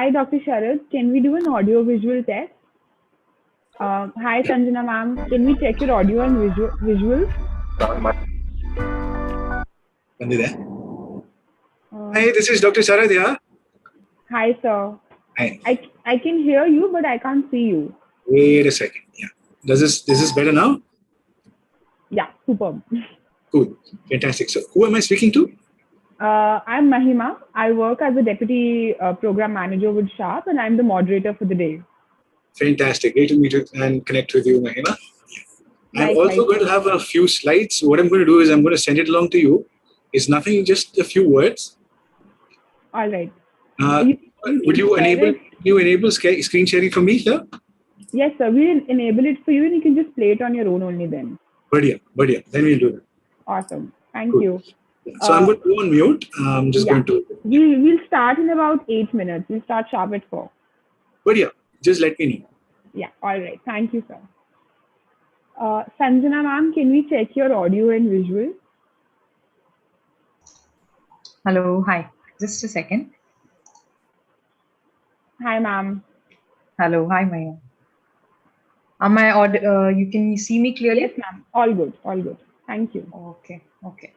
Hi, Dr. Sharad. Can we do an audio visual test? Hi, Sanjana ma'am. Can we check your audio and visuals? Hi, this is Dr. Sharad here. Hi, sir. Hi. I can hear you, but I can't see you. Wait a second. Yeah. This is better now? Yeah, superb. Cool. Fantastic. So who am I speaking to? I'm Mahima. I work as a deputy program manager with Sharp, and I'm the moderator for the day. Fantastic. Great to meet you and connect with you, Mahima. I'm Likewise, also going to have a few slides. What I'm going to do is I'm going to send it along to you. It's nothing, just a few words. All right. Would you enable screen sharing for me, sir? Yes, sir. We'll enable it for you, and you can just play it on your own only then. Badhiya. Then we'll do that. Awesome. Thank Cool. you. So I'm going to go on mute. I'm just going to. We'll start in about 8 minutes. We'll start sharp at 4. Badhiya. Just let me know. Yeah. All right. Thank you, sir. Sanjana ma'am, can we check your audio and visual? Hello. Hi. Just a second. Hi, ma'am. Hello. Hi, Maya. Am I audio? You can see me clearly? Yes, ma'am. All good. All good. Thank you. Okay. Okay.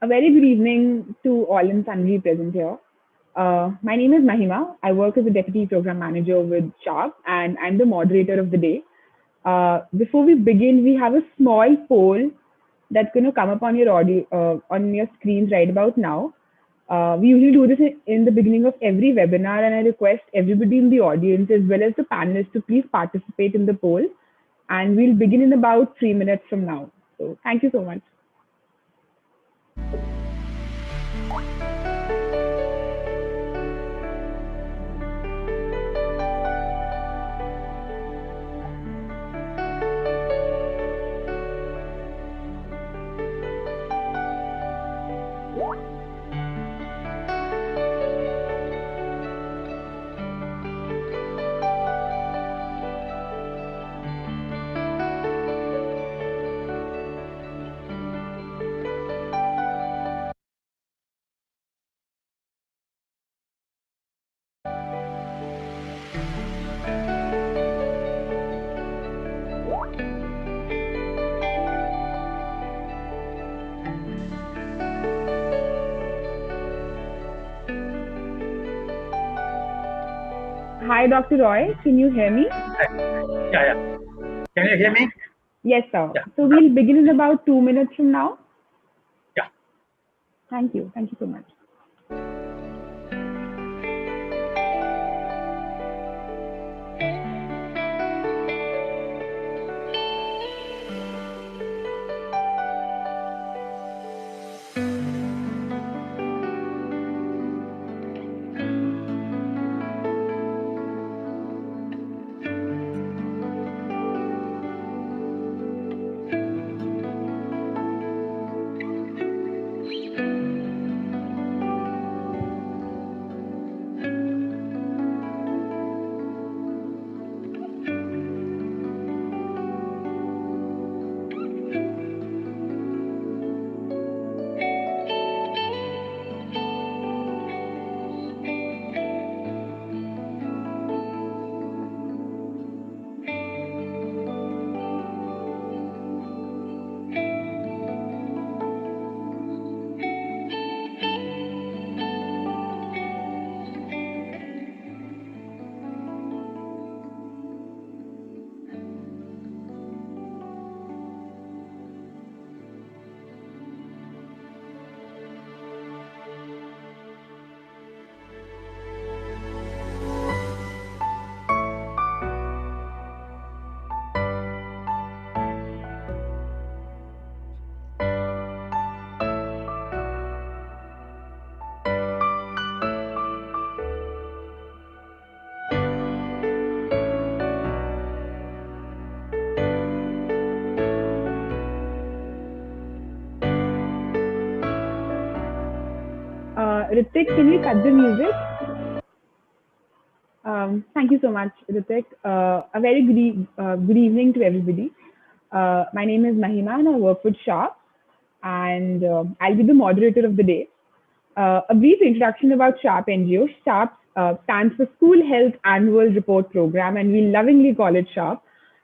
A very good evening to all and sundry present here. My name is Mahima. I work as a deputy program manager with Sharp, and I'm the moderator of the day. Before we begin, we have a small poll that's going to come up on your audio on your screens right about now. We usually do this in the beginning of every webinar, and I request everybody in the audience as well as the panelists to please participate in the poll. And we'll begin in about 3 minutes from now. So thank you so much. Hi, Dr. Roy. Can you hear me? Yeah. Can you hear me? Yes, sir. Yeah. So we'll begin in about 2 minutes from now. Yeah. Thank you. Thank you so much. Ritik, can we cut the music? Thank you so much, Ritik. A very good evening to everybody. My name is Mahima and I work with Sharp, and I'll be the moderator of the day. A brief introduction about Sharp NGO. Sharp stands for School Health Annual Report Program, and we lovingly call it Sharp.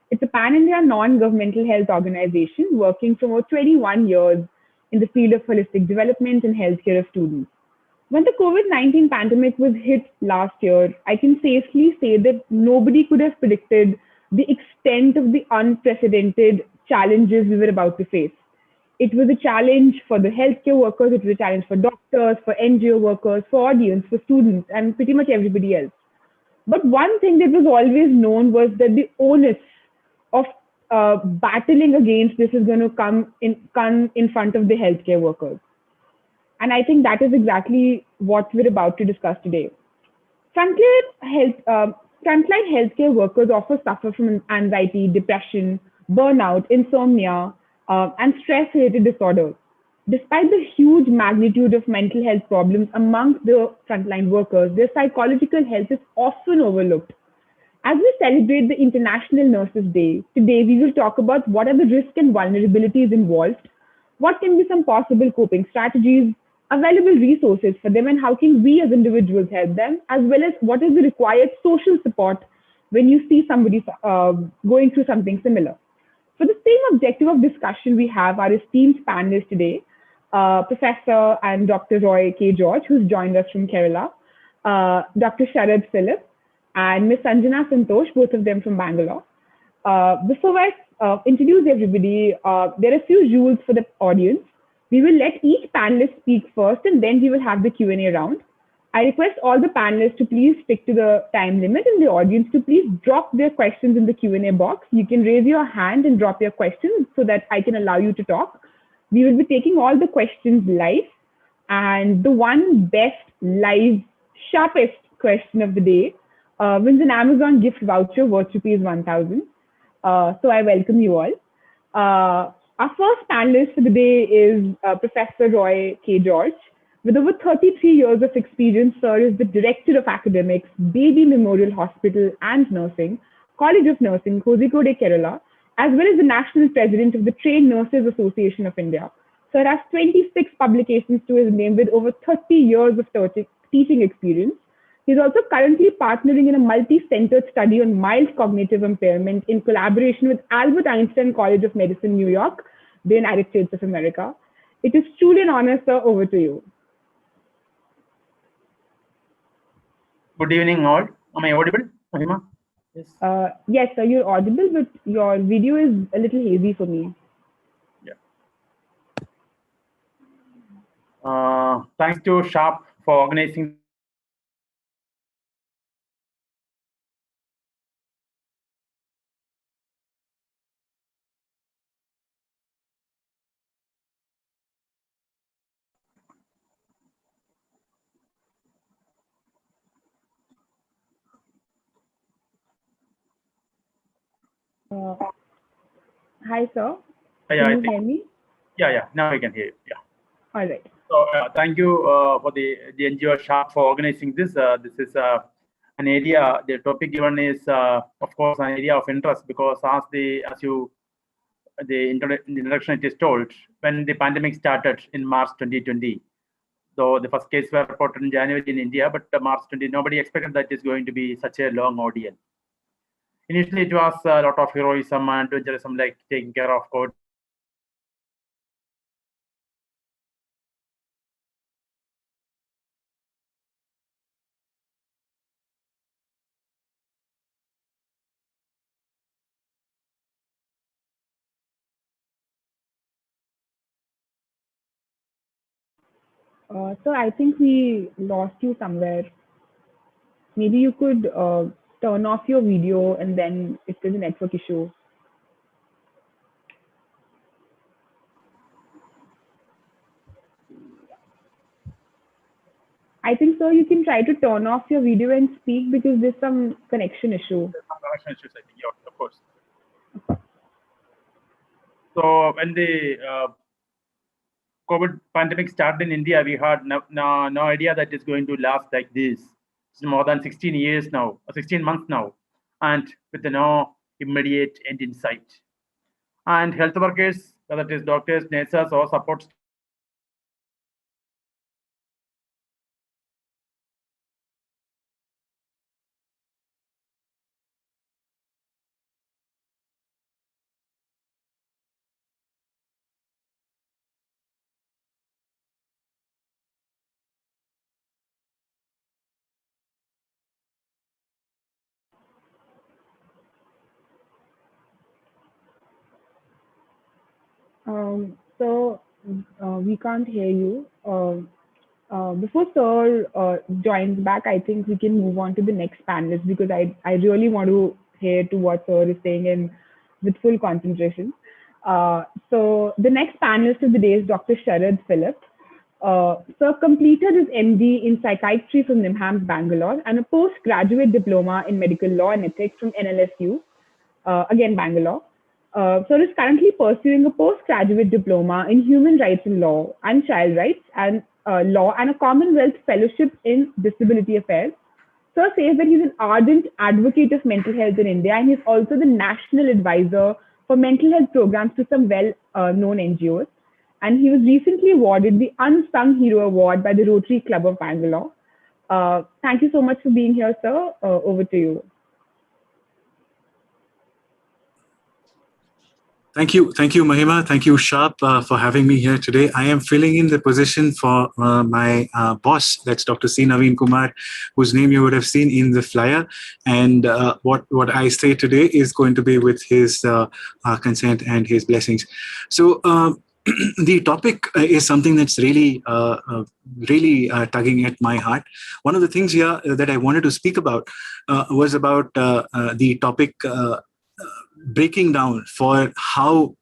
It's a pan-India non-governmental health organization working for over 21 years in the field of holistic development and healthcare of students. When the COVID-19 pandemic was hit last year, I can safely say that nobody could have predicted the extent of the unprecedented challenges we were about to face. It was a challenge for the healthcare workers, it was a challenge for doctors, for NGO workers, for audience, for students, and pretty much everybody else. But one thing that was always known was that the onus of battling against this is going to come in front of the healthcare workers. And I think that is exactly what we're about to discuss today. Frontline healthcare workers often suffer from anxiety, depression, burnout, insomnia, and stress-related disorders. Despite the huge magnitude of mental health problems amongst the frontline workers, their psychological health is often overlooked. As we celebrate the International Nurses Day, today we will talk about what are the risks and vulnerabilities involved, what can be some possible coping strategies, available resources for them, and how can we as individuals help them, as well as what is the required social support when you see somebody going through something similar. For the same objective of discussion, we have our esteemed panelists today. Professor and Dr. Roy K. George, who's joined us from Kerala, Dr. Sharad Philip, and Ms. Sanjana Santosh, both of them from Bangalore. Before I introduce everybody, there are a few rules for the audience. We will let each panelist speak first, and then we will have the Q&A round. I request all the panelists to please stick to the time limit, and the audience to please drop their questions in the Q&A box. You can raise your hand and drop your questions so that I can allow you to talk. We will be taking all the questions live, and the one best live, sharpest question of the day wins an Amazon gift voucher worth ₹1,000. So I welcome you all. Our first panelist for the day is Professor Roy K. George. With over 33 years of experience, sir is the Director of Academics, Baby Memorial Hospital and Nursing, College of Nursing, Kozhikode, Kerala, as well as the National President of the Trained Nurses Association of India. Sir has 26 publications to his name with over 30 years of teaching experience. He's also currently partnering in a multi-centered study on mild cognitive impairment in collaboration with Albert Einstein College of Medicine, New York, the United States of America. It is truly an honor, sir. Over to you. Good evening, all. Am I audible, Mahima? Yes. Yes, sir, you're audible, but your video is a little hazy for me. Yeah. Thanks to Sharp for organizing. Hi, sir. Yeah, can you hear me? Yeah. Now I can hear you. Yeah. All right. So thank you for the NGO Sharp for organizing this. This is an area. The topic given is, of course, an area of interest because the introduction it is told, when the pandemic started in March 2020. So the first case were reported in January in India, but March 20, nobody expected that it's going to be such a long ordeal. Initially, it was a lot of heroism and adventurism, like taking care of COVID. So I think we lost you somewhere. Maybe you could turn off your video, and then if there's a network issue. I think, sir, you can try to turn off your video and speak because there's some connection issue. There's some connection issues, I think. Yeah, of course. So when the COVID pandemic started in India, we had no idea that it's going to last like this. It's more than 16 years now, 16 months now, and with no immediate end in sight. And health workers, whether it is doctors, nurses, or support So we can't hear you. Before Sir joins back, I think we can move on to the next panelist because I really want to hear to what Sir is saying and with full concentration. So the next panelist of the day is Dr. Sharad Philip. Sir completed his MD in psychiatry from NIMHAMS, Bangalore, and a postgraduate diploma in medical law and ethics from NLSU, again Bangalore. Sir is currently pursuing a postgraduate diploma in human rights and law and child rights and law and a Commonwealth fellowship in disability affairs. Sir says that he's an ardent advocate of mental health in India, and he's also the national advisor for mental health programs to some well-known NGOs. And he was recently awarded the Unsung Hero Award by the Rotary Club of Bangalore. Thank you so much for being here, sir. Over to you. Thank you, Mahima. Thank you, Sharp, for having me here today. I am filling in the position for my boss, that's Dr. C. Naveen Kumar, whose name you would have seen in the flyer. And what I say today is going to be with his consent and his blessings. So. The topic is something that's really tugging at my heart. One of the things here that I wanted to speak about was about the topic breaking down for how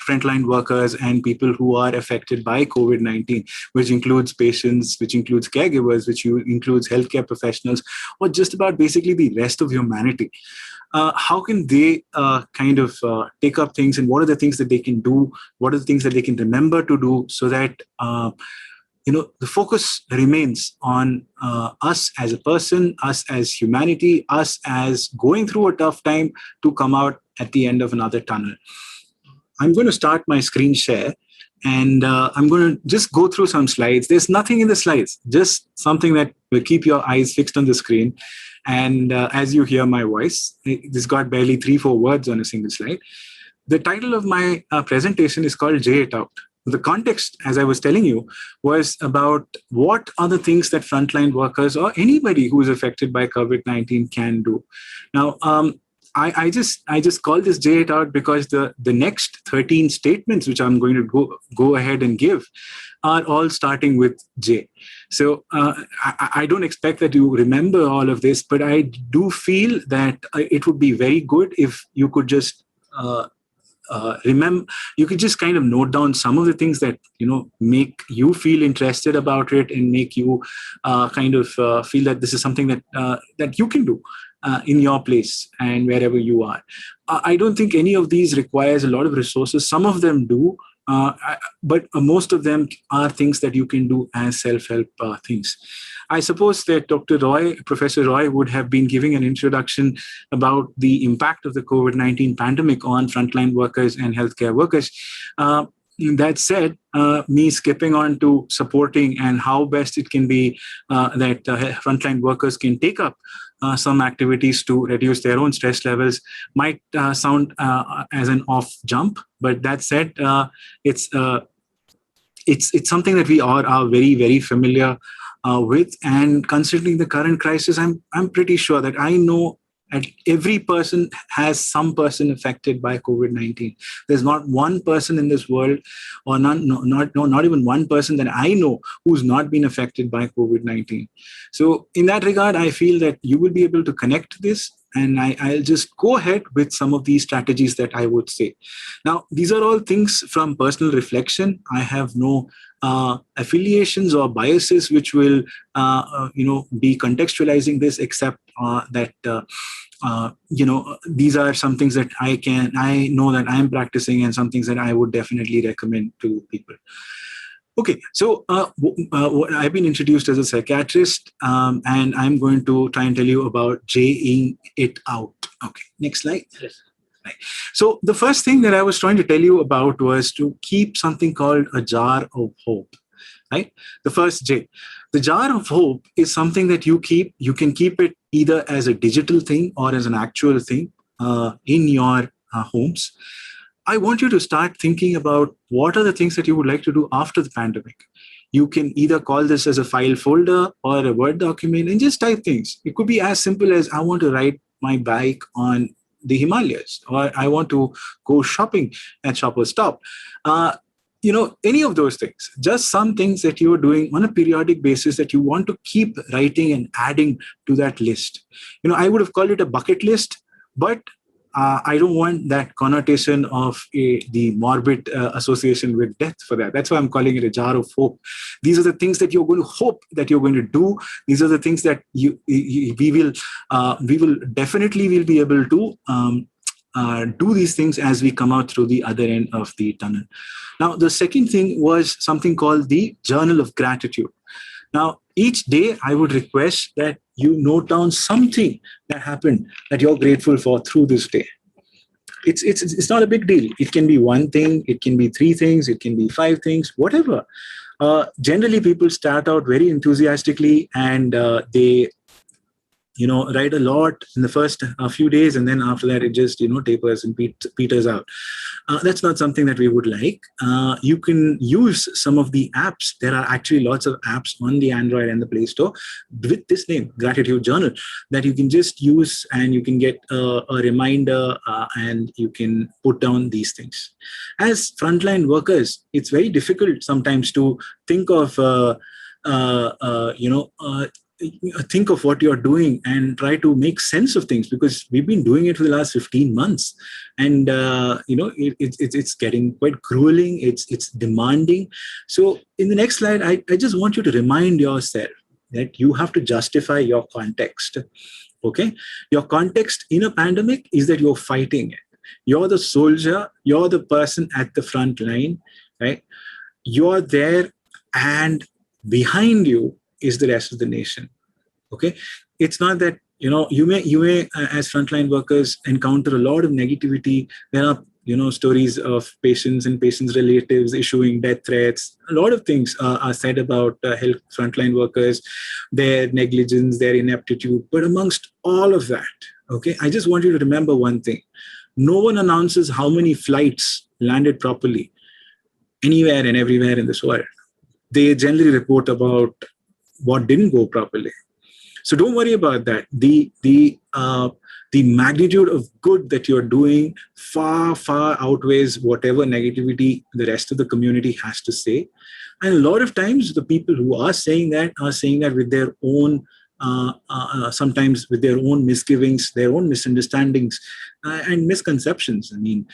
frontline workers and people who are affected by COVID-19, which includes patients, which includes caregivers, which includes healthcare professionals, or just about basically the rest of humanity. How can they take up things, and what are the things that they can do? What are the things that they can remember to do so that the focus remains on us as a person, us as humanity, us as going through a tough time to come out at the end of another tunnel. I'm going to start my screen share, and I'm going to just go through some slides. There's nothing in the slides, just something that will keep your eyes fixed on the screen. And as you hear my voice, this got barely 3-4 words on a single slide. The title of my presentation is called J It Out. The context, as I was telling you, was about what are the things that frontline workers or anybody who is affected by COVID-19 can do. Now, I just call this J It Out because the next 13 statements which I'm going to go ahead and give are all starting with J. So I don't expect that you remember all of this, but I do feel that it would be very good if you could just remember, you could just kind of note down some of the things that make you feel interested about it and make you feel that this is something that you can do in your place and wherever you are. I don't think any of these requires a lot of resources. Some of them do, but most of them are things that you can do as self-help things. I suppose that Professor Roy would have been giving an introduction about the impact of the COVID-19 pandemic on frontline workers and healthcare workers. That said, me skipping on to supporting and how best it can be that frontline workers can take up some activities to reduce their own stress levels might sound as an off jump, but that said, it's something that we are very, very familiar with. And considering the current crisis, I'm pretty sure that I know that every person has some person affected by COVID-19. There's not one person in this world, or not even one person that I know who's not been affected by COVID-19. So in that regard, I feel that you will be able to connect this, and I'll just go ahead with some of these strategies that I would say. Now, these are all things from personal reflection. I have no affiliations or biases which will be contextualizing this, except that these are some things that I know that I'm practicing, and some things that I would definitely recommend to people. Okay, so I've been introduced as a psychiatrist, and I'm going to try and tell you about J-ing it out. Okay, next slide. Yes. Right. So the first thing that I was trying to tell you about was to keep something called a jar of hope, right? The first J. The jar of hope is something that you can keep it either as a digital thing or as an actual thing in your homes. I want you to start thinking about what are the things that you would like to do after the pandemic. You can either call this as a file folder or a Word document and just type things. It could be as simple as I want to ride my bike on the Himalayas, or I want to go shopping at Shoppers Stop. Any of those things, just some things that you are doing on a periodic basis that you want to keep writing and adding to that list. I would have called it a bucket list, but I don't want that connotation of the morbid association with death for that. That's why I'm calling it a jar of hope. These are the things that you're going to hope that you're going to do. These are the things that we will definitely will be able to do these things as we come out through the other end of the tunnel. Now, the second thing was something called the Journal of Gratitude. Now, each day I would request that you note down something that happened that you're grateful for through this day. It's not a big deal. It can be one thing, it can be 3 things, it can be 5 things, whatever. Generally, people start out very enthusiastically, and they write a lot in the first few days, and then after that it just tapers and peters out. That's not something that we would like. You can use some of the apps. There are actually lots of apps on the Android and the Play Store with this name, Gratitude Journal, that you can just use, and you can get a reminder, and you can put down these things. As frontline workers, it's very difficult sometimes to think of think of what you're doing and try to make sense of things, because we've been doing it for the last 15 months, and it's getting quite grueling. It's demanding. So in the next slide, I just want you to remind yourself that you have to justify your context. Okay, your context in a pandemic is that you're fighting it. You're the soldier. You're the person at the front line, right? You're there, and behind you is the rest of the nation. Okay, it's not that you may as frontline workers encounter a lot of negativity. There are stories of patients and patients' relatives issuing death threats. A lot of things are said about health frontline workers, their negligence, their ineptitude. But amongst all of that, okay, I just want you to remember one thing: no one announces how many flights landed properly anywhere and everywhere in this world. They generally report about what didn't go properly. So don't worry about that. The magnitude of good that you're doing far outweighs whatever negativity the rest of the community has to say. And a lot of times, the people who are saying that with their own, sometimes with their own misgivings, their own misunderstandings, and misconceptions. I mean,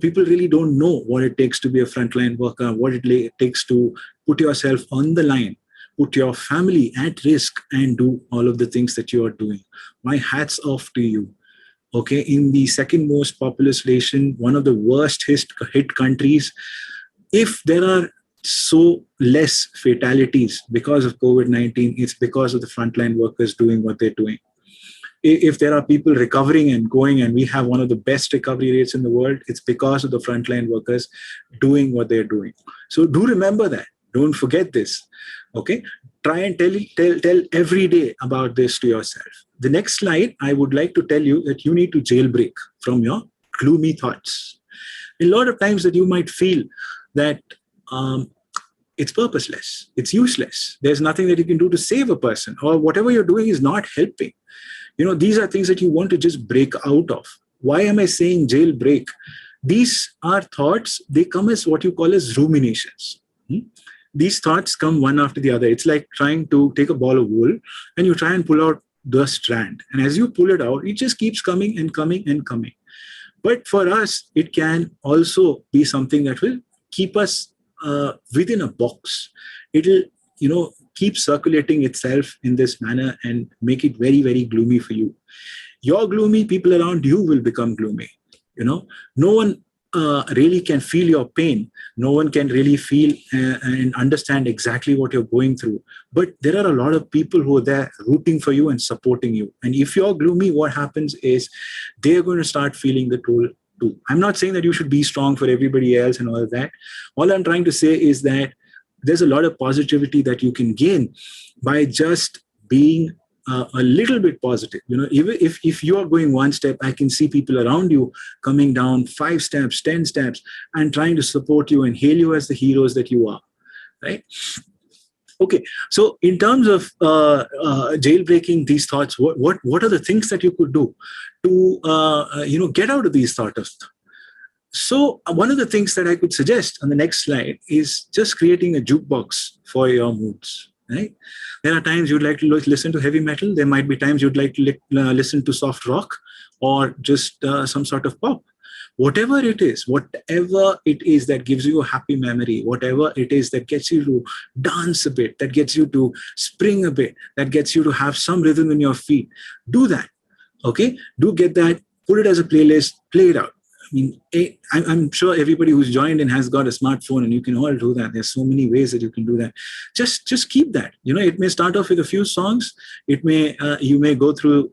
people really don't know what it takes to be a frontline worker, what it takes to put yourself on the line, put your family at risk, and do all of the things that you are doing. My hat's off to you. Okay, in the second most populous nation, one of the worst hit countries, if there are so less fatalities because of COVID-19, it's because of the frontline workers doing what they're doing. If there are people recovering and going, and we have one of the best recovery rates in the world, it's because of the frontline workers doing what they're doing. So do remember that. Don't forget this. Okay, try and tell every day about this to yourself. The next slide, I would like to tell you that you need to jailbreak from your gloomy thoughts. A lot of times that you might feel that it's purposeless, it's useless, there's nothing that you can do to save a person, or whatever you're doing is not helping. These are things that you want to just break out of. Why am I saying jailbreak? These are thoughts, they come as what you call as ruminations. These thoughts come one after the other. It's like trying to take a ball of wool and you try and pull out the strand. And as you pull it out, it just keeps coming and coming and coming. But for us, it can also be something that will keep us within a box. It'll, keep circulating itself in this manner and make it very, very gloomy for you. You're gloomy, people around you will become gloomy. No one really can feel your pain. No one can really feel and understand exactly what you're going through. But there are a lot of people who are there rooting for you and supporting you. And if you're gloomy, what happens is they're going to start feeling the toll too. I'm not saying that you should be strong for everybody else and all of that. All I'm trying to say is that there's a lot of positivity that you can gain by just being a little bit positive. Even if you are going one step, I can see people around you coming down 5 steps, 10 steps, and trying to support you and hail you as the heroes that you are, right? Okay, so in terms of jailbreaking these thoughts, what are the things that you could do to get out of these thoughts? So one of the things that I could suggest on the next slide is just creating a jukebox for your moods. Right? There are times you'd like to listen to heavy metal. There might be times you'd like to listen to soft rock or just some sort of pop. Whatever it is that gives you a happy memory, whatever it is that gets you to dance a bit, that gets you to spring a bit, that gets you to have some rhythm in your feet, do that. Okay? Do get that, put it as a playlist, play it out. I mean, I'm sure everybody who's joined in has got a smartphone, and you can all do that. There's so many ways that you can do that. Just keep that. It may start off with a few songs. It may you may go through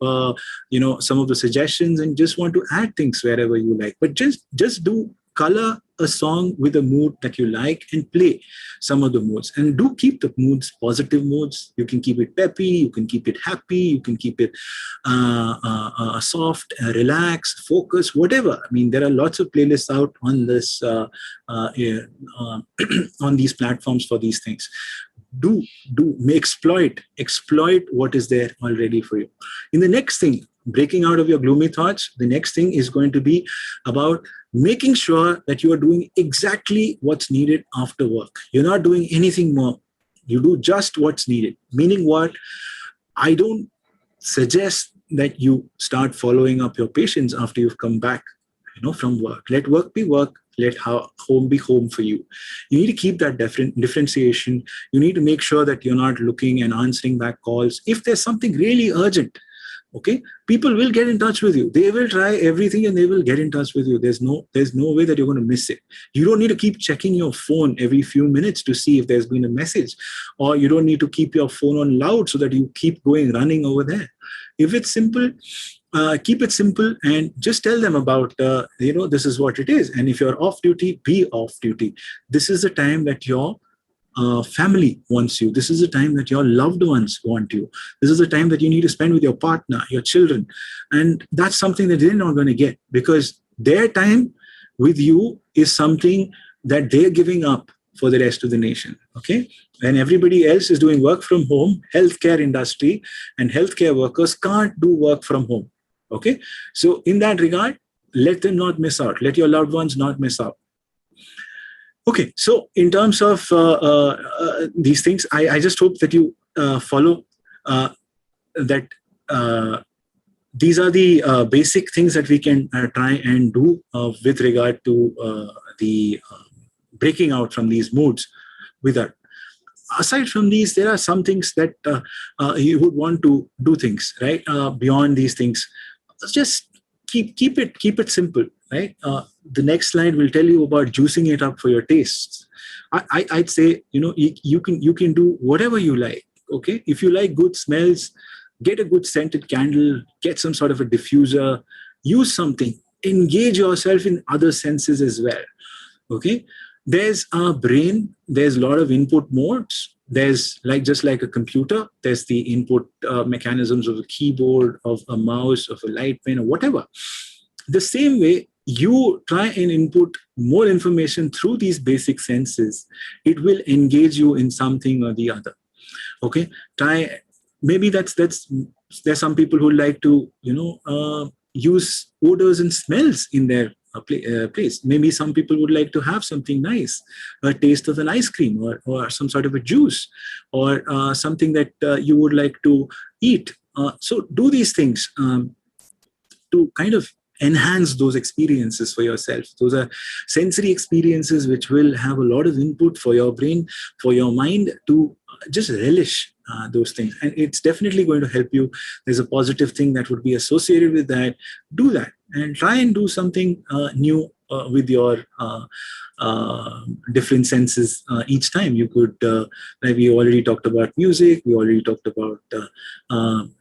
some of the suggestions and just want to add things wherever you like. But just do color a song with a mood that you like and play some of the moods. And do keep the moods positive moods. You can keep it peppy, you can keep it happy, you can keep it soft, relaxed, focus, whatever. I mean, there are lots of playlists out on this on these platforms for these things. Do exploit what is there already for you. In the next thing, breaking out of your gloomy thoughts, the next thing is going to be about making sure that you are doing exactly what's needed after work. You're not doing anything more. You do just what's needed. Meaning what? I don't suggest that you start following up your patients after you've come back, from work. Let work be work. Let home be home for you. You need to keep that differentiation. You need to make sure that you're not looking and answering back calls. If there's something really urgent, okay, people will get in touch with you. They will try everything and they will get in touch with you. There's no way that you're going to miss it. You don't need to keep checking your phone every few minutes to see if there's been a message, or you don't need to keep your phone on loud so that you keep running over there. If it's simple, keep it simple and just tell them about, this is what it is. And if you're off duty, be off duty. This is the time that your family wants you. This is the time that your loved ones want you. This is the time that you need to spend with your partner, your children. And that's something that they're not going to get, because their time with you is something that they're giving up for the rest of the nation. Okay. And everybody else is doing work from home. Healthcare industry and healthcare workers can't do work from home. Okay. So in that regard, let them not miss out. Let your loved ones not miss out. Okay. So in terms of these things, I just hope that you follow that. These are the basic things that we can try and do with regard to the breaking out from these moods with that. Aside from these, there are some things that you would want to do things, right? Beyond these things, just keep it simple, right? The next slide will tell you about juicing it up for your tastes. I'd say, you can do whatever you like. Okay, if you like good smells, get a good scented candle, get some sort of a diffuser, use something, engage yourself in other senses as well. Okay. There's a brain, there's a lot of input modes. There's just like a computer, there's the input mechanisms of a keyboard, of a mouse, of a light pen, or whatever. The same way, you try and input more information through these basic senses, it will engage you in something or the other. Okay, maybe there's some people who like to use odors and smells in their place. Maybe some people would like to have something nice, a taste of an ice cream, or some sort of a juice, or something that you would like to eat. So do these things to kind of enhance those experiences for yourself. Those are sensory experiences which will have a lot of input for your brain, for your mind to just relish those things. And it's definitely going to help you. There's a positive thing that would be associated with that. Do that and try and do something new with your different senses each time. You could, like we already talked about music, we already talked about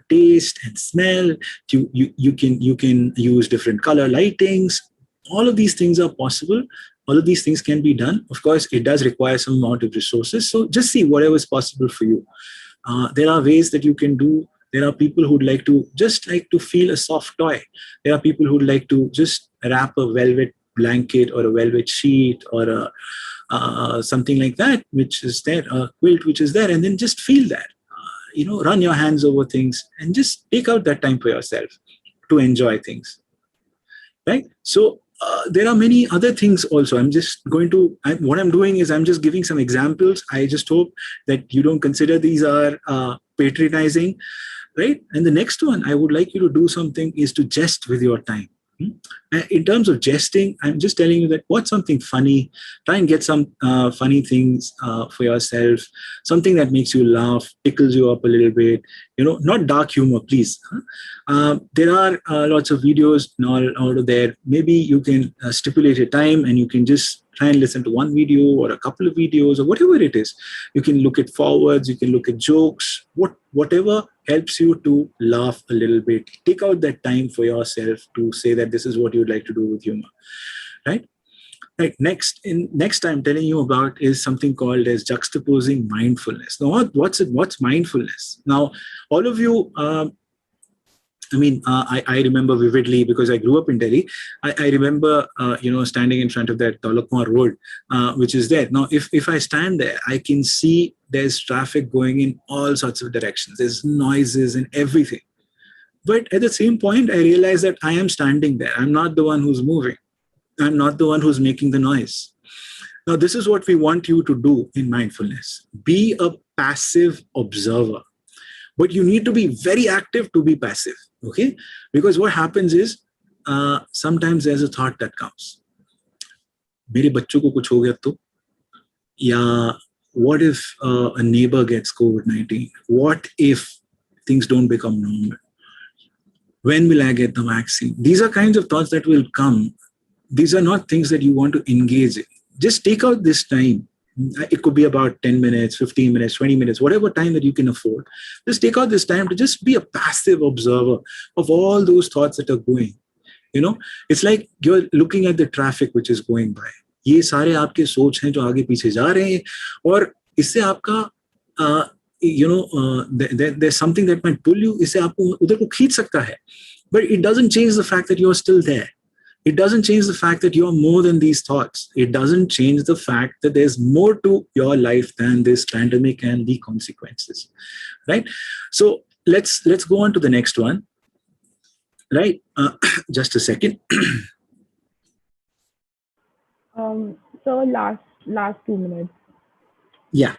taste and smell. You can use different color lightings. All of these things are possible. All of these things can be done. Of course, it does require some amount of resources. So just see whatever is possible for you. There are ways that you can do. There are people who'd like to feel a soft toy. There are people who'd like to just wrap a velvet blanket or a velvet sheet or something like that, which is there, a quilt which is there, and then just feel that. Run your hands over things and just take out that time for yourself to enjoy things. Right? So there are many other things also. What I'm doing is I'm just giving some examples. I just hope that you don't consider these are patronizing, right? And the next one I would like you to do something is to jest with your time. In terms of jesting, I'm just telling you that what's something funny. Try and get some funny things for yourself, something that makes you laugh, tickles you up a little bit. Not dark humor, please. There are lots of videos out there. Maybe you can stipulate a time and you can just try and listen to one video or a couple of videos or whatever it is. You can look at forwards, you can look at jokes, whatever helps you to laugh a little bit. Take out that time for yourself to say that this is what you'd like to do with humor, right? Right. Next I'm telling you about is something called as juxtaposing mindfulness. Now, what's mindfulness? Now, all of you, I remember vividly because I grew up in Delhi. I remember, standing in front of that Talukma Road, which is there. Now, if I stand there, I can see there's traffic going in all sorts of directions. There's noises and everything. But at the same point, I realize that I am standing there. I'm not the one who's moving. I'm not the one who's making the noise. Now, this is what we want you to do in mindfulness. Be a passive observer. But you need to be very active to be passive, okay? Because what happens is, sometimes there's a thought that comes. मेरे बच्चों को कुछ हो गया तो? या what if a neighbor gets COVID-19? What if things don't become normal? When will I get the vaccine? These are kinds of thoughts that will come. These are not things that you want to engage in. Just take out this time. It could be about 10 minutes, 15 minutes, 20 minutes, whatever time that you can afford. Just take out this time to just be a passive observer of all those thoughts that are going. It's like you're looking at the traffic which is going by. ये सारे आपके सोच हैं जो आगे पीछे जा रहे हैं और इससे आपका there's something that might pull you. इससे आपको उधर को खींच सकता है. But it doesn't change the fact that you're still there. It doesn't change the fact that you're more than these thoughts. It doesn't change the fact that there's more to your life than this pandemic and the consequences, right? So let's go on to the next one, right? Just a second. So last 2 minutes. Yeah.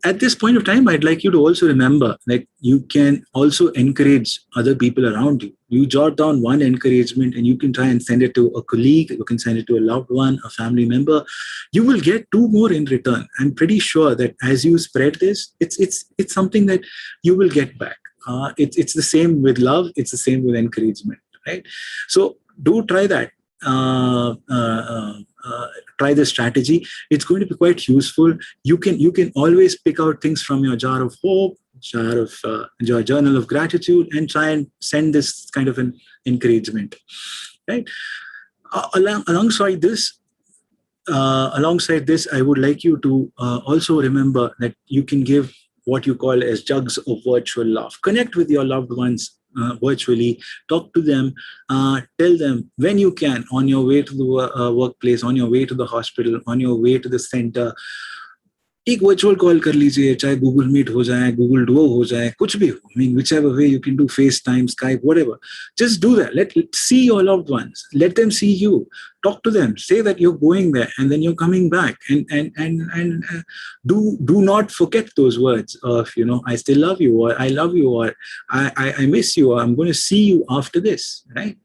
At this point of time, I'd like you to also remember that you can also encourage other people around you. You jot down one encouragement and you can try and send it to a colleague, you can send it to a loved one, a family member. You will get 2 more in return. I'm pretty sure that as you spread this, it's something that you will get back. It's the same with love. It's the same with encouragement, right? So do try that. Try this strategy. It's going to be quite useful. You can always pick out things from your jar of hope, your journal of gratitude, and try and send this kind of an encouragement, right? Alongside this, I would like you to also remember that you can give what you call as jugs of virtual love. Connect with your loved ones virtually, talk to them, tell them when you can, on your way to the workplace, on your way to the hospital, on your way to the center. एक virtual call कर लीजिए, चाहे Google meet हो जाए, Google Duo हो जाए, कुछ भी हो. I mean, whichever way you can do, FaceTime, Skype, whatever. Just do that. Let's see your loved ones. Let them see you. Talk to them. Say that you're going there and then you're coming back. And do not forget those words of, I still love you, or I love you, or I miss you, or I'm going to see you after this, right?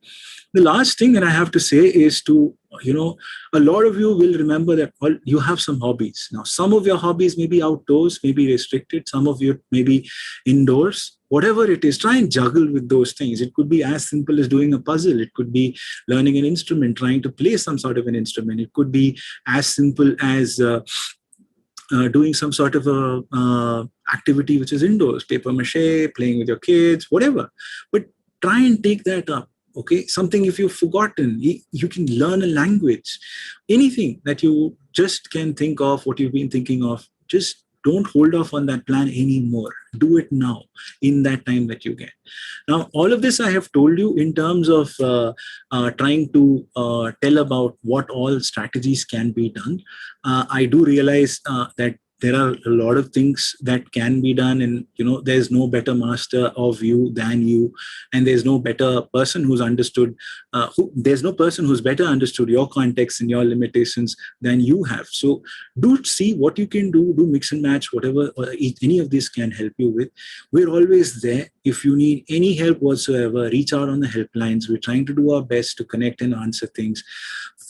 The last thing that I have to say is to, a lot of you will remember that you have some hobbies. Now, some of your hobbies may be outdoors, may be restricted. Some of you may be indoors. Whatever it is, try and juggle with those things. It could be as simple as doing a puzzle. It could be learning an instrument, trying to play some sort of an instrument. It could be as simple as doing some sort of a activity which is indoors, paper mache, playing with your kids, whatever. But try and take that up. Okay, something if you've forgotten, you can learn a language. Anything that you just can think of, what you've been thinking of, just don't hold off on that plan anymore. Do it now, in that time that you get. Now, all of this I have told you in terms of trying to tell about what all strategies can be done. I do realize that there are a lot of things that can be done, and there's no better master of you than you, and there's no better person who's understood there's no person who's better understood your context and your limitations than you have. So do see what you can do mix and match whatever any of this can help you with. We're always there. If you need any help whatsoever, reach out on the helplines. We're trying to do our best to connect and answer things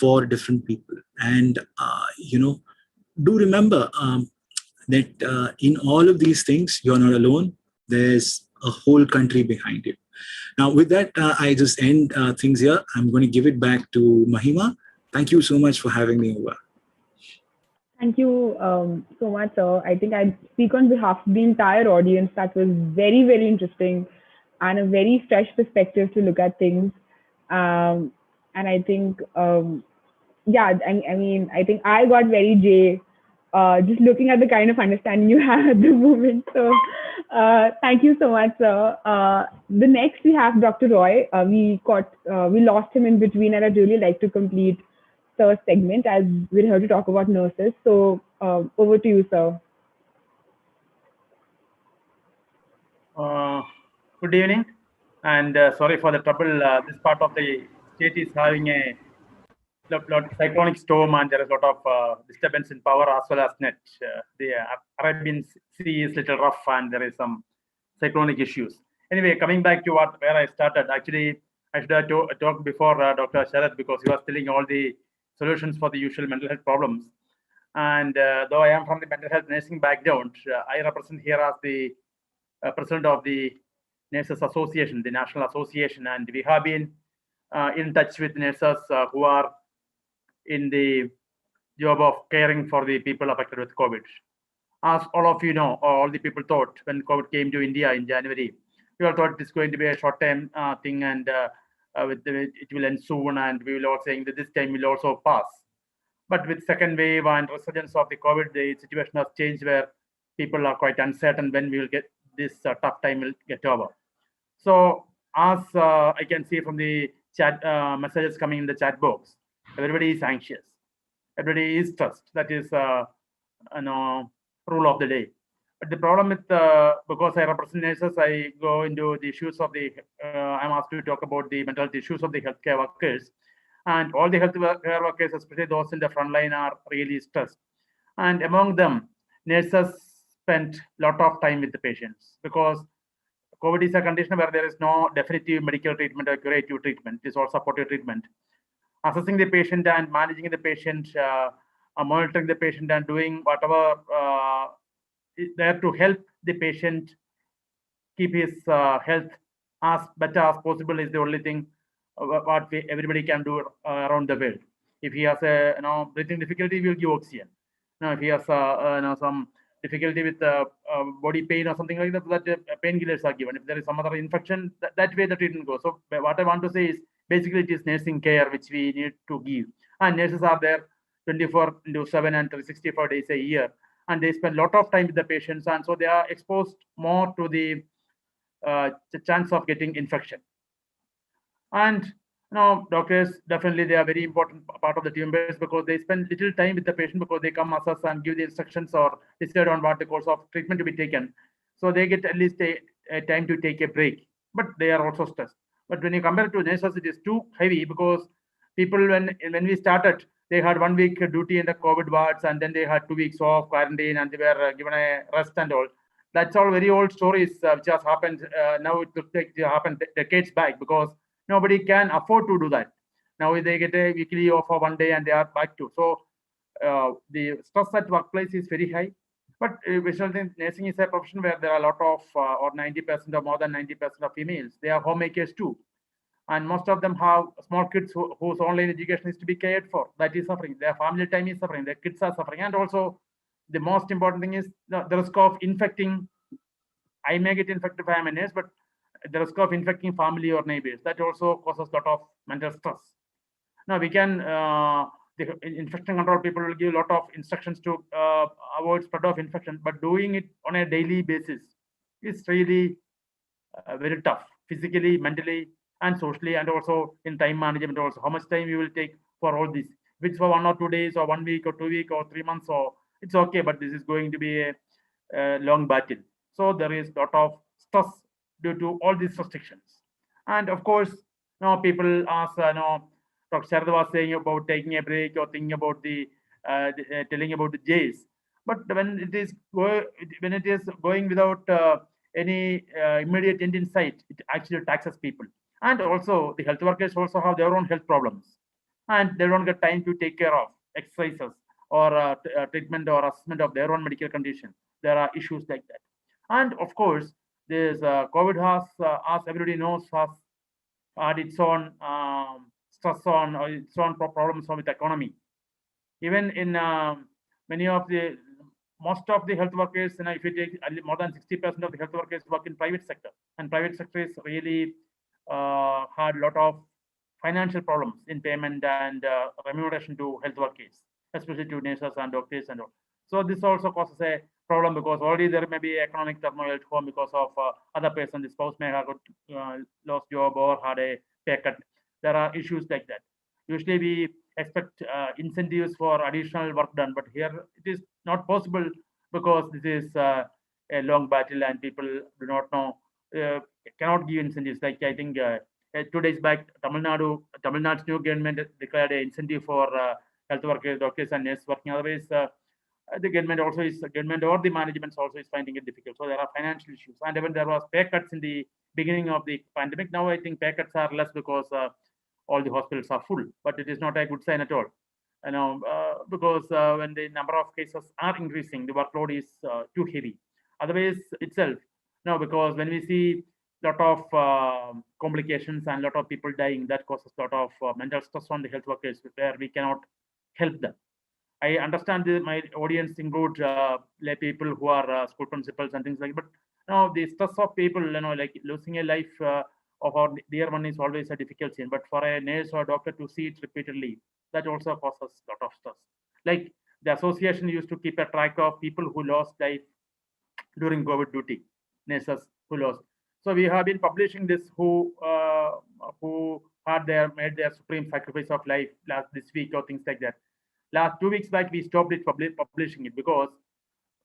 for different people. And do remember that in all of these things, you're not alone. There's a whole country behind you. Now, with that, I just end things here. I'm going to give it back to Mahima. Thank you so much for having me over. Thank you so much, sir. I think I speak on behalf of the entire audience. That was very, very interesting and a very fresh perspective to look at things. And I think, yeah, I mean, I think I got very J, just looking at the kind of understanding you have at the moment. So, thank you so much, sir. The next we have Dr. Roy. We lost him in between, and I'd really like to complete sir's segment as we're here to talk about nurses. So, over to you, sir. Good evening, and sorry for the trouble. This part of the state is having a cyclonic storm, and there is a lot of disturbance in power as well as net. The Arabian Sea is little rough, and there is some cyclonic issues. Anyway, coming back to where I started, actually, I should have talked before Dr. Sharad, because he was telling all the solutions for the usual mental health problems. And though I am from the mental health nursing background, I represent here as the president of the Nurses Association, the National Association, and we have been in touch with nurses who are in the job of caring for the people affected with COVID. As all of you know, or all the people thought when COVID came to India in January, we all thought it's going to be a short-term thing, and it will end soon, and we will all saying that this time will also pass. But with second wave and resurgence of the COVID, the situation has changed, where people are quite uncertain when we will get this tough time will get over. So as I can see from the chat messages coming in the chat box, everybody is anxious, everybody is stressed. That is rule of the day. But the problem with because I represent nurses, I go into the issues of the I'm asked to talk about the mental health issues of the healthcare workers, and all the healthcare workers, especially those in the front line, are really stressed. And among them, nurses spend a lot of time with the patients, because COVID is a condition where there is no definitive medical treatment or curative treatment. It is all supportive treatment. Assessing the patient and managing the patient, monitoring the patient, and doing whatever is there to help the patient keep his health as better as possible is the only thing what everybody can do around the world. If he has a breathing difficulty, we will give oxygen. Now, if he has some difficulty with body pain or something like that, painkillers are given. If there is some other infection, that way the treatment goes. So what I want to say is, basically it is nursing care which we need to give, and nurses are there 24/7 and 365 days a year, and they spend a lot of time with the patients, and so they are exposed more to the chance of getting infection. And doctors, definitely they are very important part of the team members, because they spend little time with the patient, because they come assess and give the instructions or decide on what the course of treatment to be taken. So they get at least a time to take a break, but they are also stressed. But when you compare it to nurses, it is too heavy, because people, when we started, they had 1 week duty in the COVID wards, and then they had 2 weeks off quarantine, and they were given a rest and all. That's all very old stories which has happened. Now it looks like it happened decades back, because nobody can afford to do that. Now they get a weekly off for 1 day and they are back to. So the stress at workplace is very high. But nursing is a profession where there are a lot of, or 90% or more than 90% of females. They are homemakers too. And most of them have small kids whose online education is to be cared for. That is suffering. Their family time is suffering. Their kids are suffering. And also, the most important thing is the risk of infecting. I may get infected if I am a nurse, but the risk of infecting family or neighbors, that also causes a lot of mental stress. Now we can, the infection control people will give a lot of instructions to avoid spread of infection, but doing it on a daily basis is really very tough, physically, mentally, and socially, and also in time management also. How much time you will take for all this? If it's for 1 or 2 days or 1 week or 2 weeks or 3 months, or it's okay, but this is going to be a long battle. So there is a lot of stress due to all these restrictions. And of course, people ask, Dr. Sharad was saying about taking a break or thinking about the telling about the J's. But when it is going without any immediate end in sight, it actually taxes people. And also, the health workers also have their own health problems, and they don't get time to take care of exercises or treatment or assessment of their own medical condition. There are issues like that. And of course, this COVID has, as everybody knows, has had its own stress on, or its own problems with the economy. Even in most of the health workers, if you take more than 60% of the health workers work in private sector, and private sector is really had a lot of financial problems in payment and remuneration to health workers, especially to nurses and doctors and all. So this also causes a problem because already there may be economic turmoil at home because of other person, the spouse may have got lost job or had a pay cut. There are issues like that. Usually we expect incentives for additional work done, but here it is not possible because this is a long battle and people do not know, cannot give incentives. Like I think 2 days back, Tamil Nadu's new government declared an incentive for health workers, doctors, and nurses working. Otherwise, the government or the management also is finding it difficult. So there are financial issues, and even there was pay cuts in the beginning of the pandemic. Now I think pay cuts are less because all the hospitals are full, but it is not a good sign at all. Because when the number of cases are increasing, the workload is too heavy. Otherwise, itself, no, because when we see lot of complications and lot of people dying, that causes a lot of mental stress on the health workers, where we cannot help them. I understand my audience include lay people who are school principals and things like that. But the stress of people, like losing a life of our dear one is always a difficult scene. But for a nurse or a doctor to see it repeatedly, that also causes a lot of stress. Like the association used to keep a track of people who lost life during COVID duty, nurses who lost. So we have been publishing this who had made their supreme sacrifice of life this week or things like that. Last 2 weeks back, we stopped it publishing it because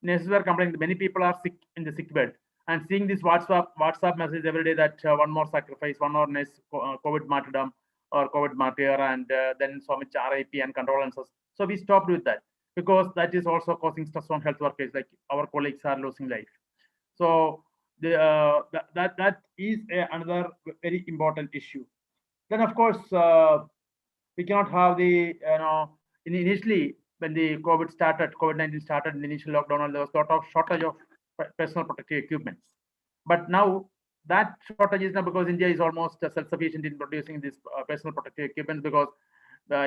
nurses were complaining that many people are sick in the sick bed, and seeing this WhatsApp message every day that one more sacrifice, one more nurse COVID martyrdom or COVID martyr, and then so much RIP and condolences. So we stopped with that because that is also causing stress on health workers, like our colleagues are losing life. So that is another very important issue. Then of course we cannot have the initially when the COVID-19 started in the initial lockdown, there was a lot of shortage of personal protective equipments. But now that shortage is now because India is almost self-sufficient in producing this personal protective equipment, because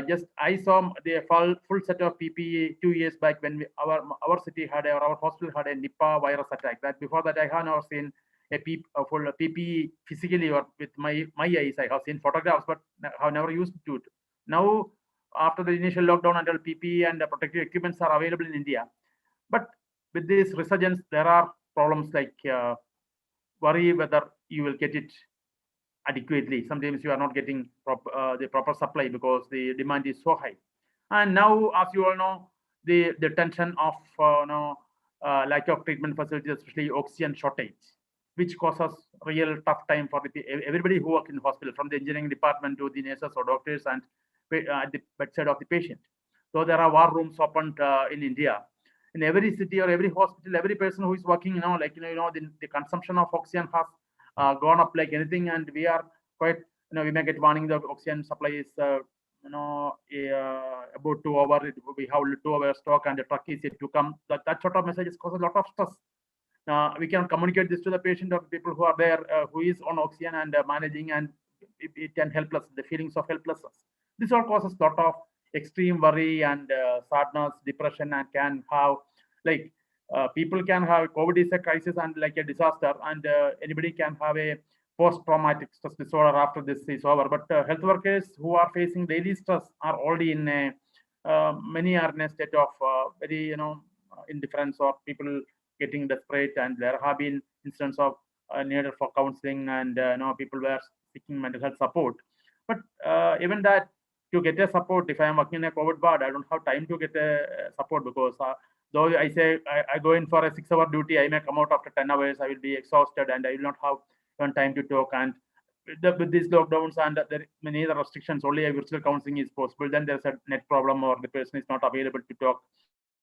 just I saw the full set of PPE 2 years back when our city had our hospital had a Nipah virus attack. That before that I have never seen a full PPE physically or with my eyes. I have seen photographs, but have never used it. Now after the initial lockdown, until PPE and protective equipments are available in India, but with this resurgence, there are problems like worry whether you will get it adequately. Sometimes you are not getting the proper supply because the demand is so high. And now, as you all know, the tension of lack of treatment facilities, especially oxygen shortage, which causes real tough time for everybody who work in the hospital, from the engineering department to the nurses or doctors and at the bedside of the patient. So there are war rooms opened in India. In every city or every hospital, every person who is working, the consumption of oxygen has gone up like anything, and we are quite, we may get warning the oxygen supply is, about to over. We have 2 hours stock, and the truck is yet to come. That sort of messages cause a lot of stress. We can communicate this to the patient or people who are there, who is on oxygen and managing, and it can help us, the feelings of helplessness. This all causes a lot of extreme worry and sadness, depression, and can have like people can have COVID is a crisis and like a disaster, and anybody can have a post-traumatic stress disorder after this is over. But health workers who are facing daily stress are already in many are in a state of very indifference, or people getting desperate, and there have been instances of needed for counseling, and people were seeking mental health support. But even that, to get a support, if I am working in a COVID ward, I don't have time to get a support, because though I say I go in for a 6-hour duty, I may come out after 10 hours, I will be exhausted and I will not have even time to talk. And with these lockdowns and many other restrictions, only a virtual counseling is possible. Then there's a net problem, or the person is not available to talk.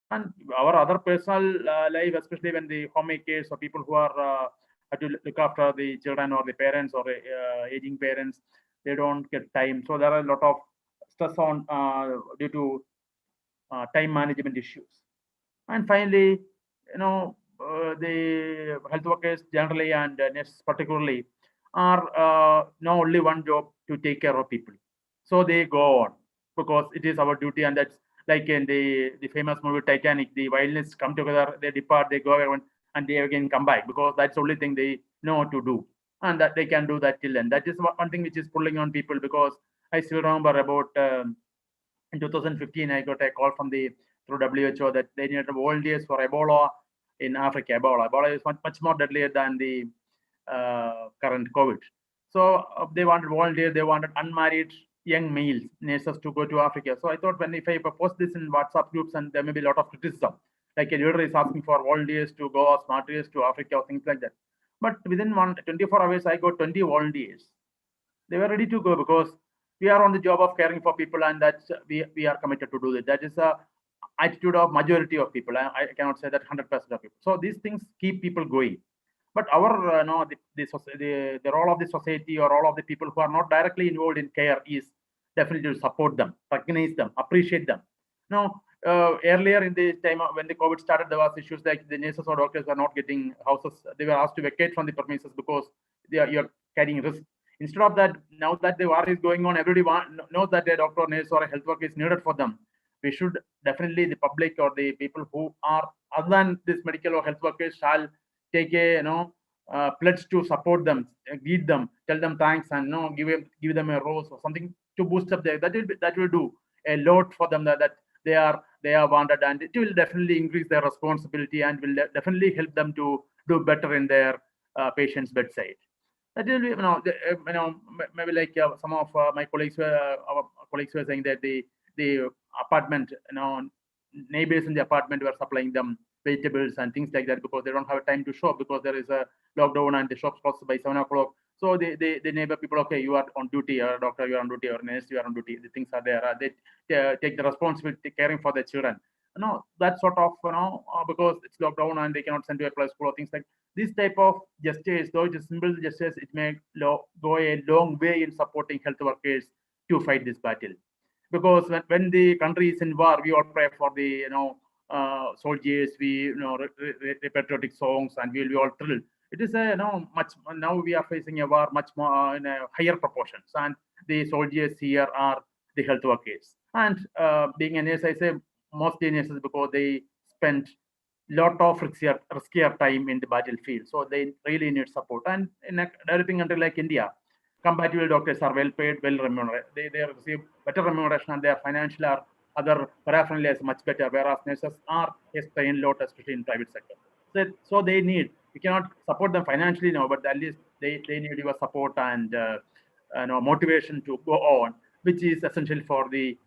And our other personal life, especially when the homemakers or people who are have to look after the children or the parents or aging parents, they don't get time. So there are a lot of stress on due to time management issues. And finally, the health workers generally and nurses particularly are now only one job to take care of people. So they go on because it is our duty, and that's like in the famous movie Titanic. The violinists come together, they depart, they go, and they again come back, because that's the only thing they know to do, and that they can do that till then. That is one thing which is pulling on people, because I still remember about in 2015, I got a call from through WHO that they needed volunteers for Ebola in Africa. Ebola is much more deadlier than the current COVID. So they wanted volunteers, they wanted unmarried young males, nurses to go to Africa. So I thought if I post this in WhatsApp groups, and there may be a lot of criticism, like a leader is asking for volunteers to go or smarties to Africa or things like that. But within 24 hours, I got 20 volunteers. They were ready to go because we are on the job of caring for people, and that's we are committed to do it. That is a attitude of majority of people. I cannot say that 100% of people. So these things keep people going. But our the role of the society or all of the people who are not directly involved in care is definitely to support them, recognize them, appreciate them. Now, earlier in the time when the COVID started, there was issues like the nurses or doctors were not getting houses. They were asked to vacate from the premises because you're carrying risk. Instead of that, now that the war is going on, everybody knows that a doctor, nurse, or a health worker is needed for them. We should definitely, the public or the people who are other than this medical or health workers shall take a pledge to support them, greet them, tell them thanks, and give them a rose or something to boost up their. That will do a lot for them. That they are wanted, and it will definitely increase their responsibility and will definitely help them to do better in their patient's bedside. That will be, maybe like some of my colleagues our colleagues were saying that the apartment, neighbors in the apartment were supplying them vegetables and things like that because they don't have time to shop because there is a lockdown and the shops closed by 7 o'clock. So the neighbor people, okay, you are on duty, or doctor, you are on duty, or nurse, you are on duty. The things are there. They take the responsibility caring for their children. That sort of, because it's lockdown and they cannot send to a play school or things like this type of gestures, though it's simple gestures, it may go a long way in supporting health workers to fight this battle. Because when the country is in war, we all pray for the soldiers. We patriotic songs, and we'll be all thrilled. It is much now we are facing a war much more in a higher proportions, and the soldiers here are the health workers. And being a nurse, I say mostly nurses because they spend lot of riskier time in the battlefield, so they really need support. And in a developing country like India, comparatively doctors are well paid, well remunerated. They receive better remuneration, and their financial or other paraphernalia is much better, whereas nurses are a strain lot, especially in private sector. So they need, we cannot support them financially now, but at least they need your support and motivation to go on, which is essential for the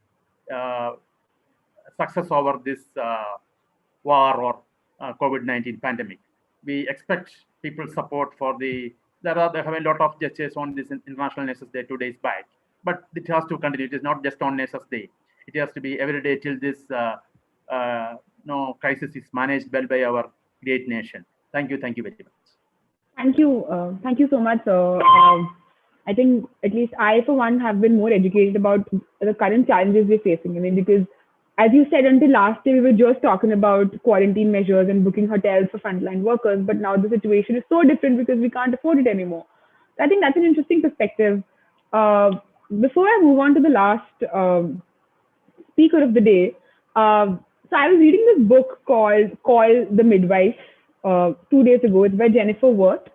success over this war or COVID-19 pandemic. We expect people's support for they have a lot of gestures on this International Nurses Day 2 days back, but it has to continue. It is not just on Nurses Day. It has to be every day till this crisis is managed well by our great nation. Thank you very much. Thank you so much. I think at least I, for one, have been more educated about the current challenges we're facing. I mean, because as you said, until last year, we were just talking about quarantine measures and booking hotels for frontline workers. But now the situation is so different because we can't afford it anymore. I think that's an interesting perspective. Before I move on to the last speaker of the day, so I was reading this book called Call the Midwife 2 days ago. It's by Jennifer Wirth.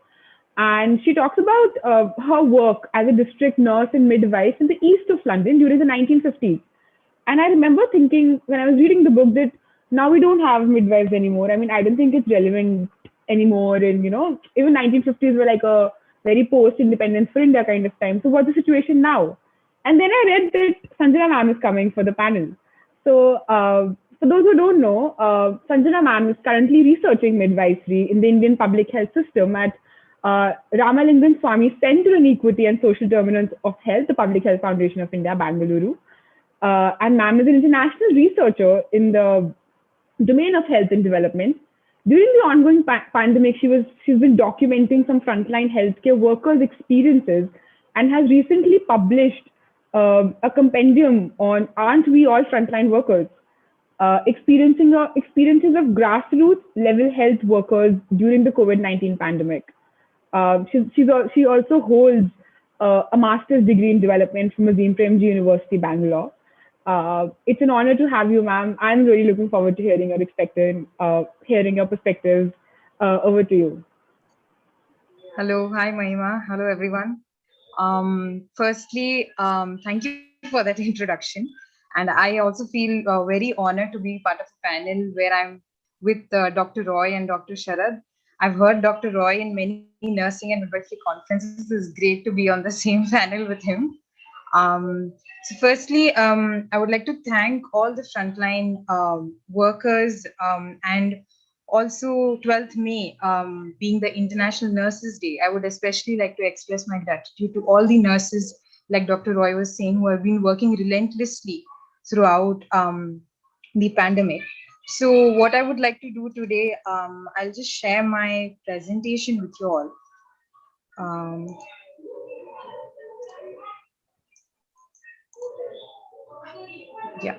And she talks about her work as a district nurse and midwife in the east of London during the 1950s. And I remember thinking when I was reading the book that now we don't have midwives anymore. I mean, I don't think it's relevant anymore. And, even 1950s were like a very post-independence for India kind of time. So what's the situation now? And then I read that Sanjana ma'am is coming for the panel. So for those who don't know, Sanjana ma'am is currently researching midwifery in the Indian public health system at Ramalingam Swamy Center on Equity and Social Determinants of Health, the Public Health Foundation of India, Bangalore. And ma'am is an international researcher in the domain of health and development. During the ongoing pandemic, she's been documenting some frontline healthcare workers' experiences and has recently published a compendium on Aren't We All Frontline Workers? Experiences of grassroots level health workers during the COVID-19 pandemic. She also holds a master's degree in development from Azim Premji University, Bangalore. It's an honor to have you, ma'am. I'm really looking forward to hearing your perspectives. Over to you. Hello, hi Mahima. Hello everyone. Firstly, thank you for that introduction. And I also feel very honored to be part of a panel where I'm with Dr. Roy and Dr. Sharad. I've heard Dr. Roy in many nursing and midwifery conferences. It's great to be on the same panel with him. So firstly, I would like to thank all the frontline workers and also 12th May being the International Nurses Day. I would especially like to express my gratitude to all the nurses, like Dr. Roy was saying, who have been working relentlessly throughout the pandemic. So what I would like to do today, I'll just share my presentation with you all. Yeah.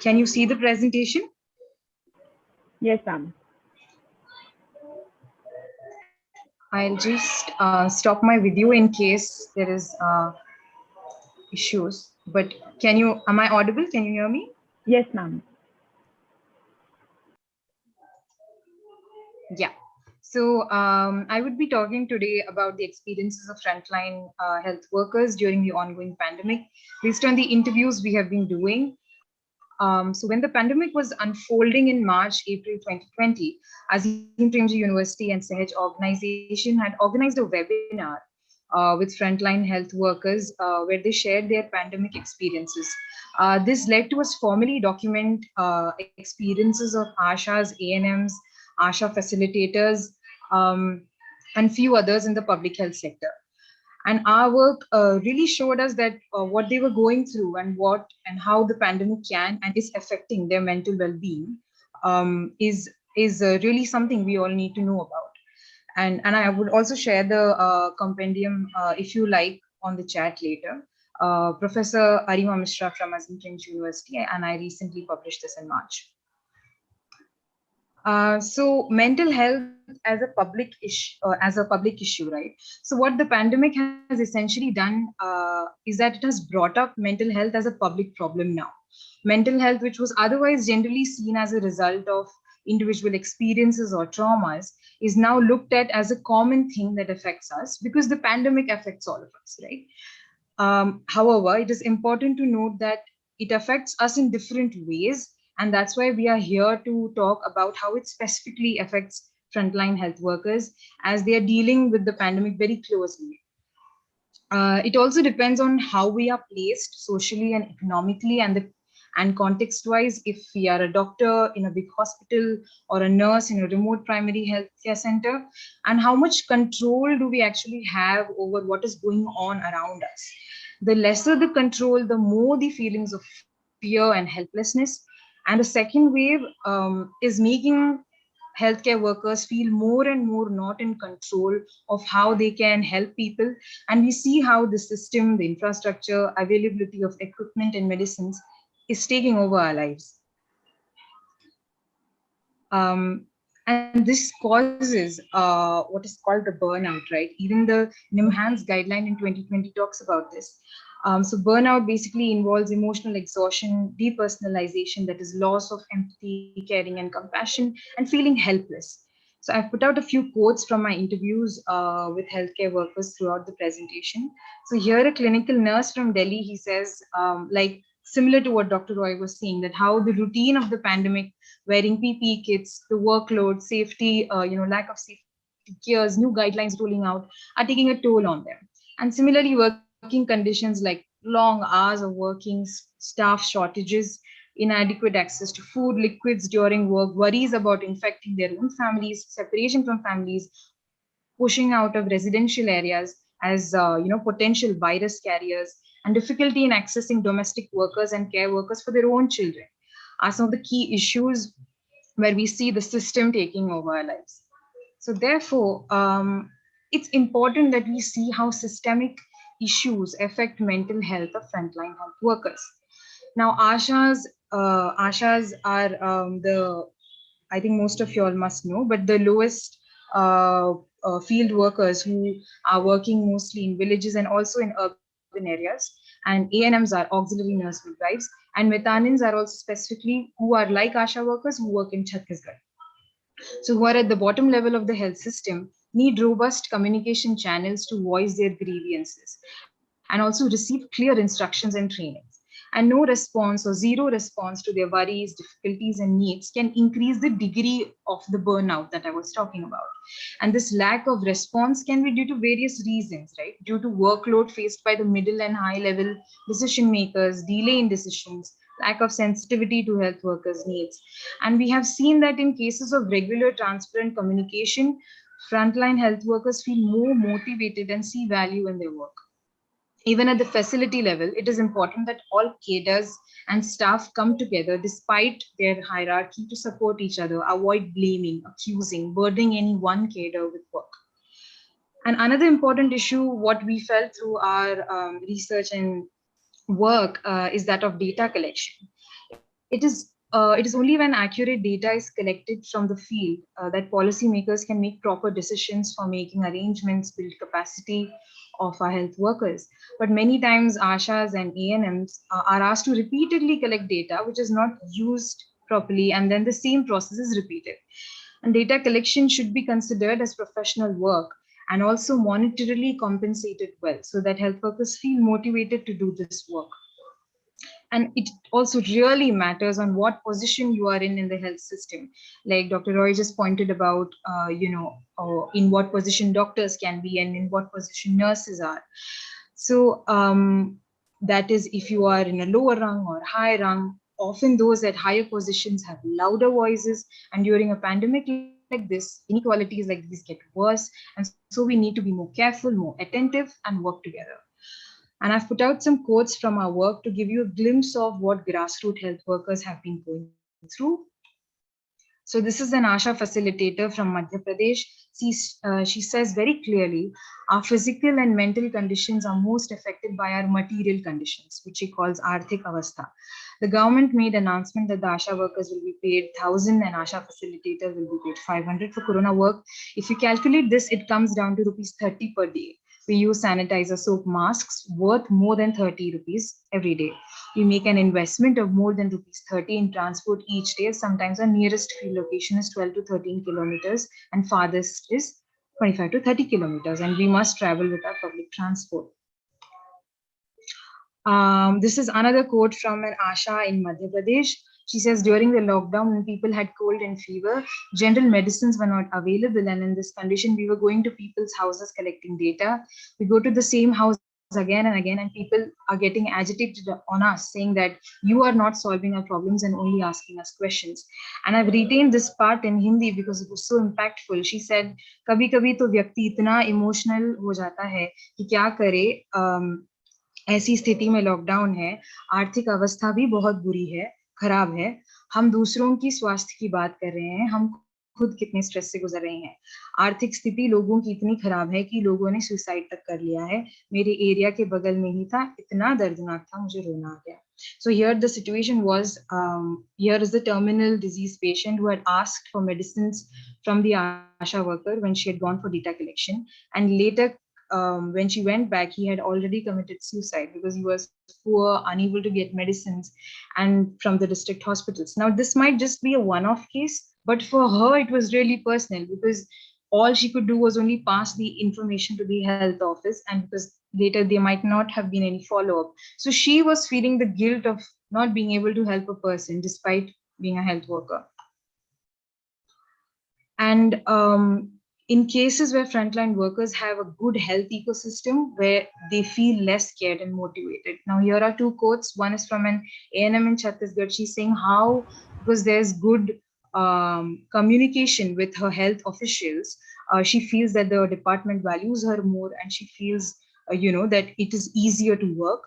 Can you see the presentation? Yes, ma'am. I'll just stop my video in case there is issues. But am I audible? Can you hear me? Yes, ma'am. Yeah. So I would be talking today about the experiences of frontline health workers during the ongoing pandemic, based on the interviews we have been doing. So when the pandemic was unfolding in March, April 2020, Azim Premji University and Sahaj organization had organized a webinar with frontline health workers where they shared their pandemic experiences. This led to us formally document experiences of ASHAs, ANMs, ASHA facilitators, and few others in the public health sector. And our work really showed us that what they were going through and how the pandemic can and is affecting their mental well-being is really something we all need to know about. And I would also share the compendium if you like on the chat later. Professor Arima Mishra from Azim Premji University, and I recently published this in March. So mental health as a public issue, right? So what the pandemic has essentially done is that it has brought up mental health as a public problem now. Mental health, which was otherwise generally seen as a result of individual experiences or traumas, is now looked at as a common thing that affects us because the pandemic affects all of us, right? However, it is important to note that it affects us in different ways. And that's why we are here to talk about how it specifically affects frontline health workers as they are dealing with the pandemic very closely. It also depends on how we are placed socially and economically and context-wise, if we are a doctor in a big hospital or a nurse in a remote primary health care center, and how much control do we actually have over what is going on around us. The lesser the control, the more the feelings of fear and helplessness. And the second wave is making healthcare workers feel more and more not in control of how they can help people. And we see how the system, the infrastructure, availability of equipment and medicines is taking over our lives. And this causes what is called the burnout, right? Even the NIMHANS guideline in 2020 talks about this. So burnout basically involves emotional exhaustion, depersonalization, that is loss of empathy, caring, and compassion, and feeling helpless. So I've put out a few quotes from my interviews with healthcare workers throughout the presentation. So here, a clinical nurse from Delhi, he says, similar to what Dr. Roy was saying, that how the routine of the pandemic, wearing PPE kits, the workload, safety, lack of safety gears, new guidelines rolling out, are taking a toll on them. And similarly, working conditions like long hours of working, staff shortages, inadequate access to food, liquids during work, worries about infecting their own families, separation from families, pushing out of residential areas as potential virus carriers, and difficulty in accessing domestic workers and care workers for their own children are some of the key issues where we see the system taking over our lives. So therefore, it's important that we see how systemic issues affect mental health of frontline health workers. Now, ASHAs are I think most of you all must know, but the lowest field workers who are working mostly in villages and also in urban areas. And ANMs are auxiliary nurse midwives, and Metanins are also specifically who are like ASHA workers who work in Chhattisgarh. So who are at the bottom level of the health system, need robust communication channels to voice their grievances, and also receive clear instructions and trainings. And no response or zero response to their worries, difficulties, and needs can increase the degree of the burnout that I was talking about. And this lack of response can be due to various reasons, right? Due to workload faced by the middle and high level decision makers, delay in decisions, lack of sensitivity to health workers' needs. And we have seen that in cases of regular, transparent communication, frontline health workers feel more motivated and see value in their work. Even at the facility level, it is important that all cadres and staff come together despite their hierarchy to support each other, avoid blaming, accusing, burdening any one cadre with work. And another important issue, what we felt through our research and work, is that of data collection. It is only when accurate data is collected from the field that policymakers can make proper decisions for making arrangements, build capacity of our health workers. But many times, ASHAs and ANMs are asked to repeatedly collect data which is not used properly, and then the same process is repeated. And data collection should be considered as professional work and also monetarily compensated well so that health workers feel motivated to do this work. And it also really matters on what position you are in the health system. Like Dr. Roy just pointed about, in what position doctors can be and in what position nurses are. So that is, if you are in a lower rung or high rung, often those at higher positions have louder voices. And during a pandemic like this, inequalities like these get worse. And so we need to be more careful, more attentive, and work together. And I've put out some quotes from our work to give you a glimpse of what grassroots health workers have been going through. So this is an ASHA facilitator from Madhya Pradesh. She says very clearly, our physical and mental conditions are most affected by our material conditions, which she calls Arthik Avastha. The government made announcement that the ASHA workers will be paid 1,000 and ASHA facilitators will be paid 500 for corona work. If you calculate this, it comes down to rupees 30 per day. We use sanitizer soap masks worth more than 30 rupees every day. We make an investment of more than rupees 30 in transport each day. Sometimes our nearest field location is 12 to 13 kilometers and farthest is 25 to 30 kilometers, and we must travel with our public transport. This is another quote from an ASHA in Madhya Pradesh. She says, during the lockdown, when people had cold and fever, general medicines were not available. And in this condition, we were going to people's houses collecting data. We go to the same house again and again, and people are getting agitated on us, saying that you are not solving our problems and only asking us questions. And I've retained this part in Hindi because it was so impactful. She said, "Kabhi kabhi to vyakti itna emotional ho jata hai ki kya kare." ऐसी स्थिति में lockdown है, आर्थिक अवस्था भी बहुत बुरी है, खराब है, हम दूसरों की स्वास्थ्य की बात कर रहे हैं, हम खुद कितने स्ट्रेस से गुजर रहे हैं। आर्थिक स्थिति लोगों की इतनी खराब है कि लोगों ने सुसाइड तक कर लिया है। मेरे एरिया के बगल में ही था, इतना दर्दनाक था, मुझे रोना आ गया। So here the situation was, here is the terminal disease patient who had asked for medicines from the ASHA worker when she had gone for data collection, and later when she went back, he had already committed suicide because he was poor, unable to get medicines and from the district hospitals. Now, this might just be a one-off case, but for her, it was really personal because all she could do was only pass the information to the health office, and because later there might not have been any follow-up. So she was feeling the guilt of not being able to help a person despite being a health worker. And in cases where frontline workers have a good health ecosystem where they feel less scared and motivated. Now, here are two quotes. One is from an ANM in Chhattisgarh. She's saying how, because there's good communication with her health officials, she feels that the department values her more, and she feels, that it is easier to work.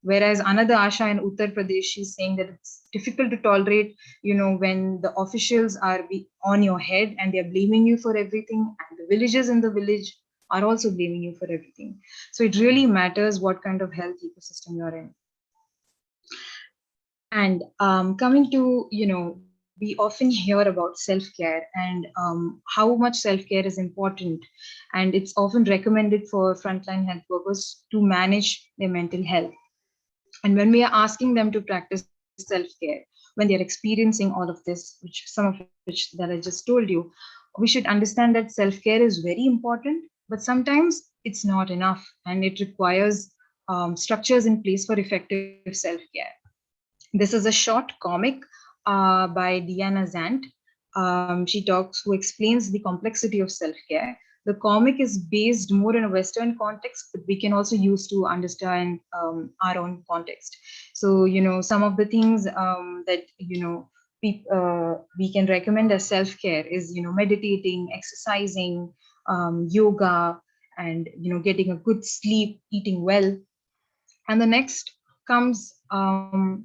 Whereas another ASHA in Uttar Pradesh, she's saying that it's difficult to tolerate, when the officials are on your head and they're blaming you for everything, and the villagers in the village are also blaming you for everything. So it really matters what kind of health ecosystem you're in. And coming to, we often hear about self-care and how much self-care is important. And it's often recommended for frontline health workers to manage their mental health. And when we are asking them to practice self-care, when they're experiencing all of this, which some of which that I just told you, we should understand that self-care is very important, but sometimes it's not enough, and it requires structures in place for effective self-care. This is a short comic by Diana Zant. Who explains the complexity of self-care. The comic is based more in a Western context, but we can also use to understand our own context. So, some of the things that, we can recommend as self-care is, meditating, exercising, yoga, and, getting a good sleep, eating well. And the next comes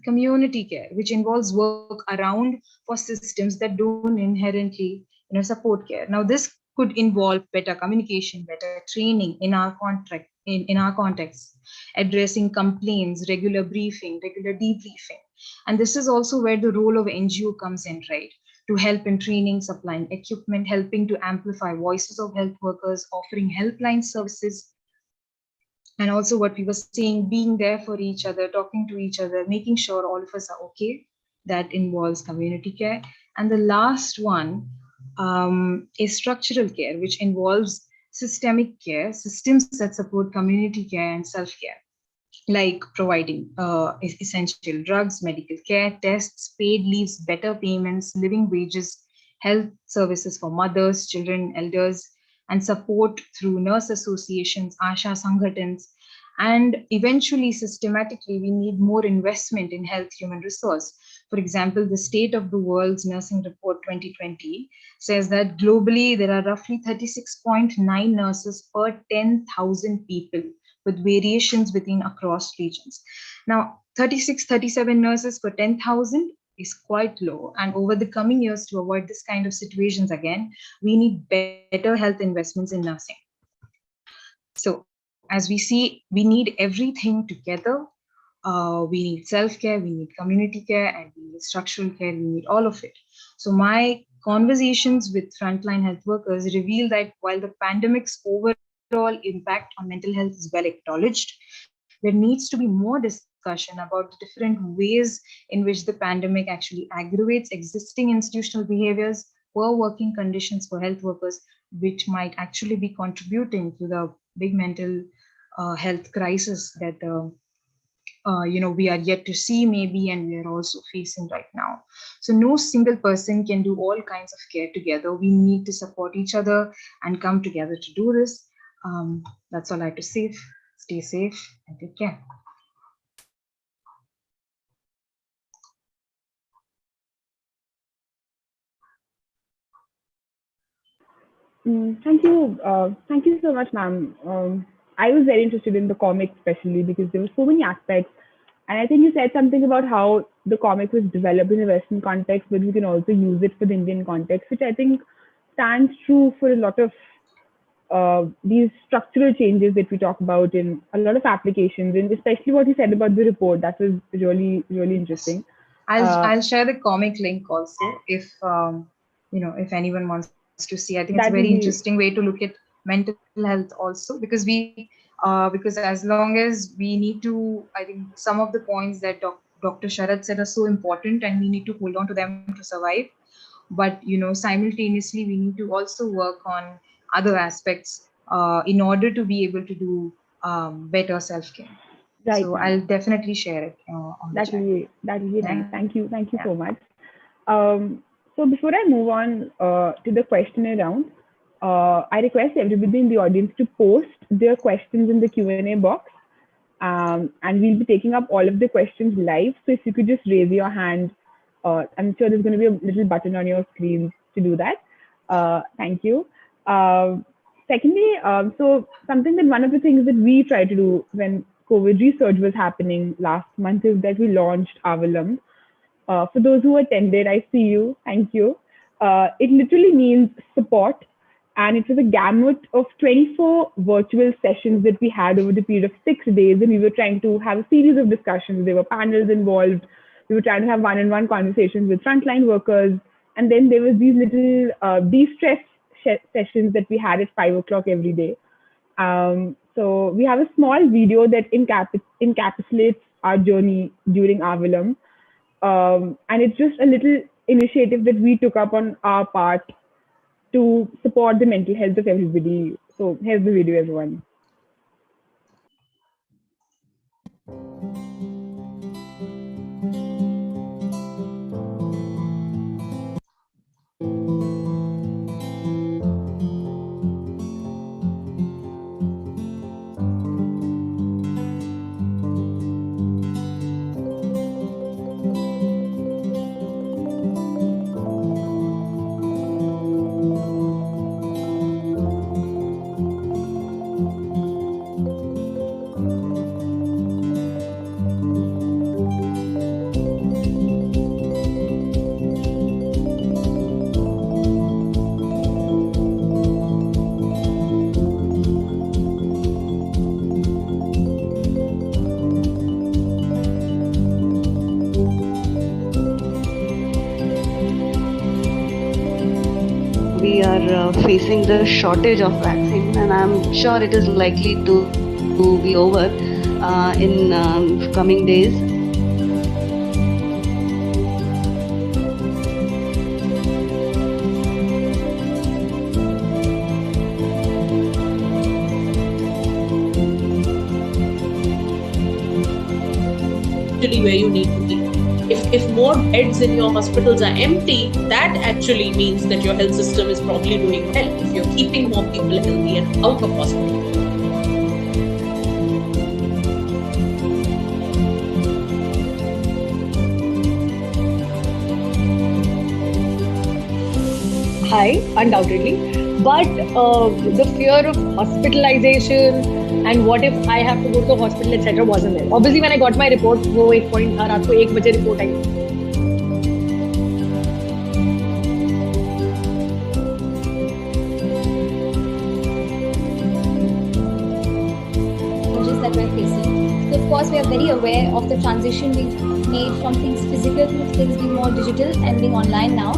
community care, which involves work around for systems that don't inherently, support care. Now, this could involve better communication, better training in our context, addressing complaints, regular briefing, regular debriefing. And this is also where the role of NGO comes in, right? To help in training, supplying equipment, helping to amplify voices of health workers, offering helpline services, and also what we were saying, being there for each other, talking to each other, making sure all of us are okay. That involves community care. And the last one is structural care, which involves systemic care, systems that support community care and self-care, like providing essential drugs, medical care, tests, paid leaves, better payments, living wages, health services for mothers, children, elders, and support through nurse associations, ASHA Sanghatans. And eventually, systematically, we need more investment in health human resource. For example, the State of the World's Nursing Report 2020 says that globally, there are roughly 36.9 nurses per 10,000 people, with variations within across regions. Now, 36, 37 nurses per 10,000 is quite low. And over the coming years, to avoid this kind of situations again, we need better health investments in nursing. So as we see, we need everything together. We need self-care, we need community care, and we need structural care, we need all of it. So my conversations with frontline health workers reveal that while the pandemic's overall impact on mental health is well acknowledged, there needs to be more discussion about the different ways in which the pandemic actually aggravates existing institutional behaviors, poor working conditions for health workers, which might actually be contributing to the big mental health crisis that we are yet to see maybe, and we are also facing right now. So no single person can do all kinds of care together. We need to support each other and come together to do this. That's all I have to say. Stay safe and take care. Thank you so much, ma'am. I was very interested in the comic, especially because there were so many aspects, and I think you said something about how the comic was developed in a Western context, but we can also use it for the Indian context, which I think stands true for a lot of these structural changes that we talk about in a lot of applications, and especially what you said about the report. That was really, really interesting. I'll share the comic link also if if anyone wants to see. I think it's a very interesting way to look at mental health also, because as long as we need to, I think some of the points that Dr. Sharad said are so important, and we need to hold on to them to survive. But simultaneously, we need to also work on other aspects in order to be able to do better self-care. Right, so I'll definitely share it on the chat. That will be nice. Thank you so much. So before I move on to the question round, I request everybody in the audience to post their questions in the Q&A box, and we'll be taking up all of the questions live. So if you could just raise your hand, I'm sure there's going to be a little button on your screen to do that. Thank you. Secondly, so something that one of the things that we try to do when COVID research was happening last month is that we launched Avalam. For those who attended, I see you. Thank you. It literally means support, and it was a gamut of 24 virtual sessions that we had over the period of 6 days, and we were trying to have a series of discussions. There were panels involved. We were trying to have one-on-one conversations with frontline workers, and then there was these little de-stress sessions that we had at 5 o'clock every day. So we have a small video that encapsulates our journey during Avalam. And it's just a little initiative that we took up on our part to support the mental health of everybody. So here's the video, everyone. We are facing the shortage of vaccine, and I'm sure it is likely to be over in coming days. Where you need to be. If more beds in your hospitals are empty, that actually means that your health system is probably doing well. If you're keeping more people healthy and out of hospital. High, undoubtedly, but the fear of hospitalization and what if I have to go to the hospital, etc., wasn't there. Obviously, when I got my report, वो एक point था, रात को 1 बजे report I. That we're facing. So of course, we are very aware of the transition we've made from things physical to things being more digital and being online now.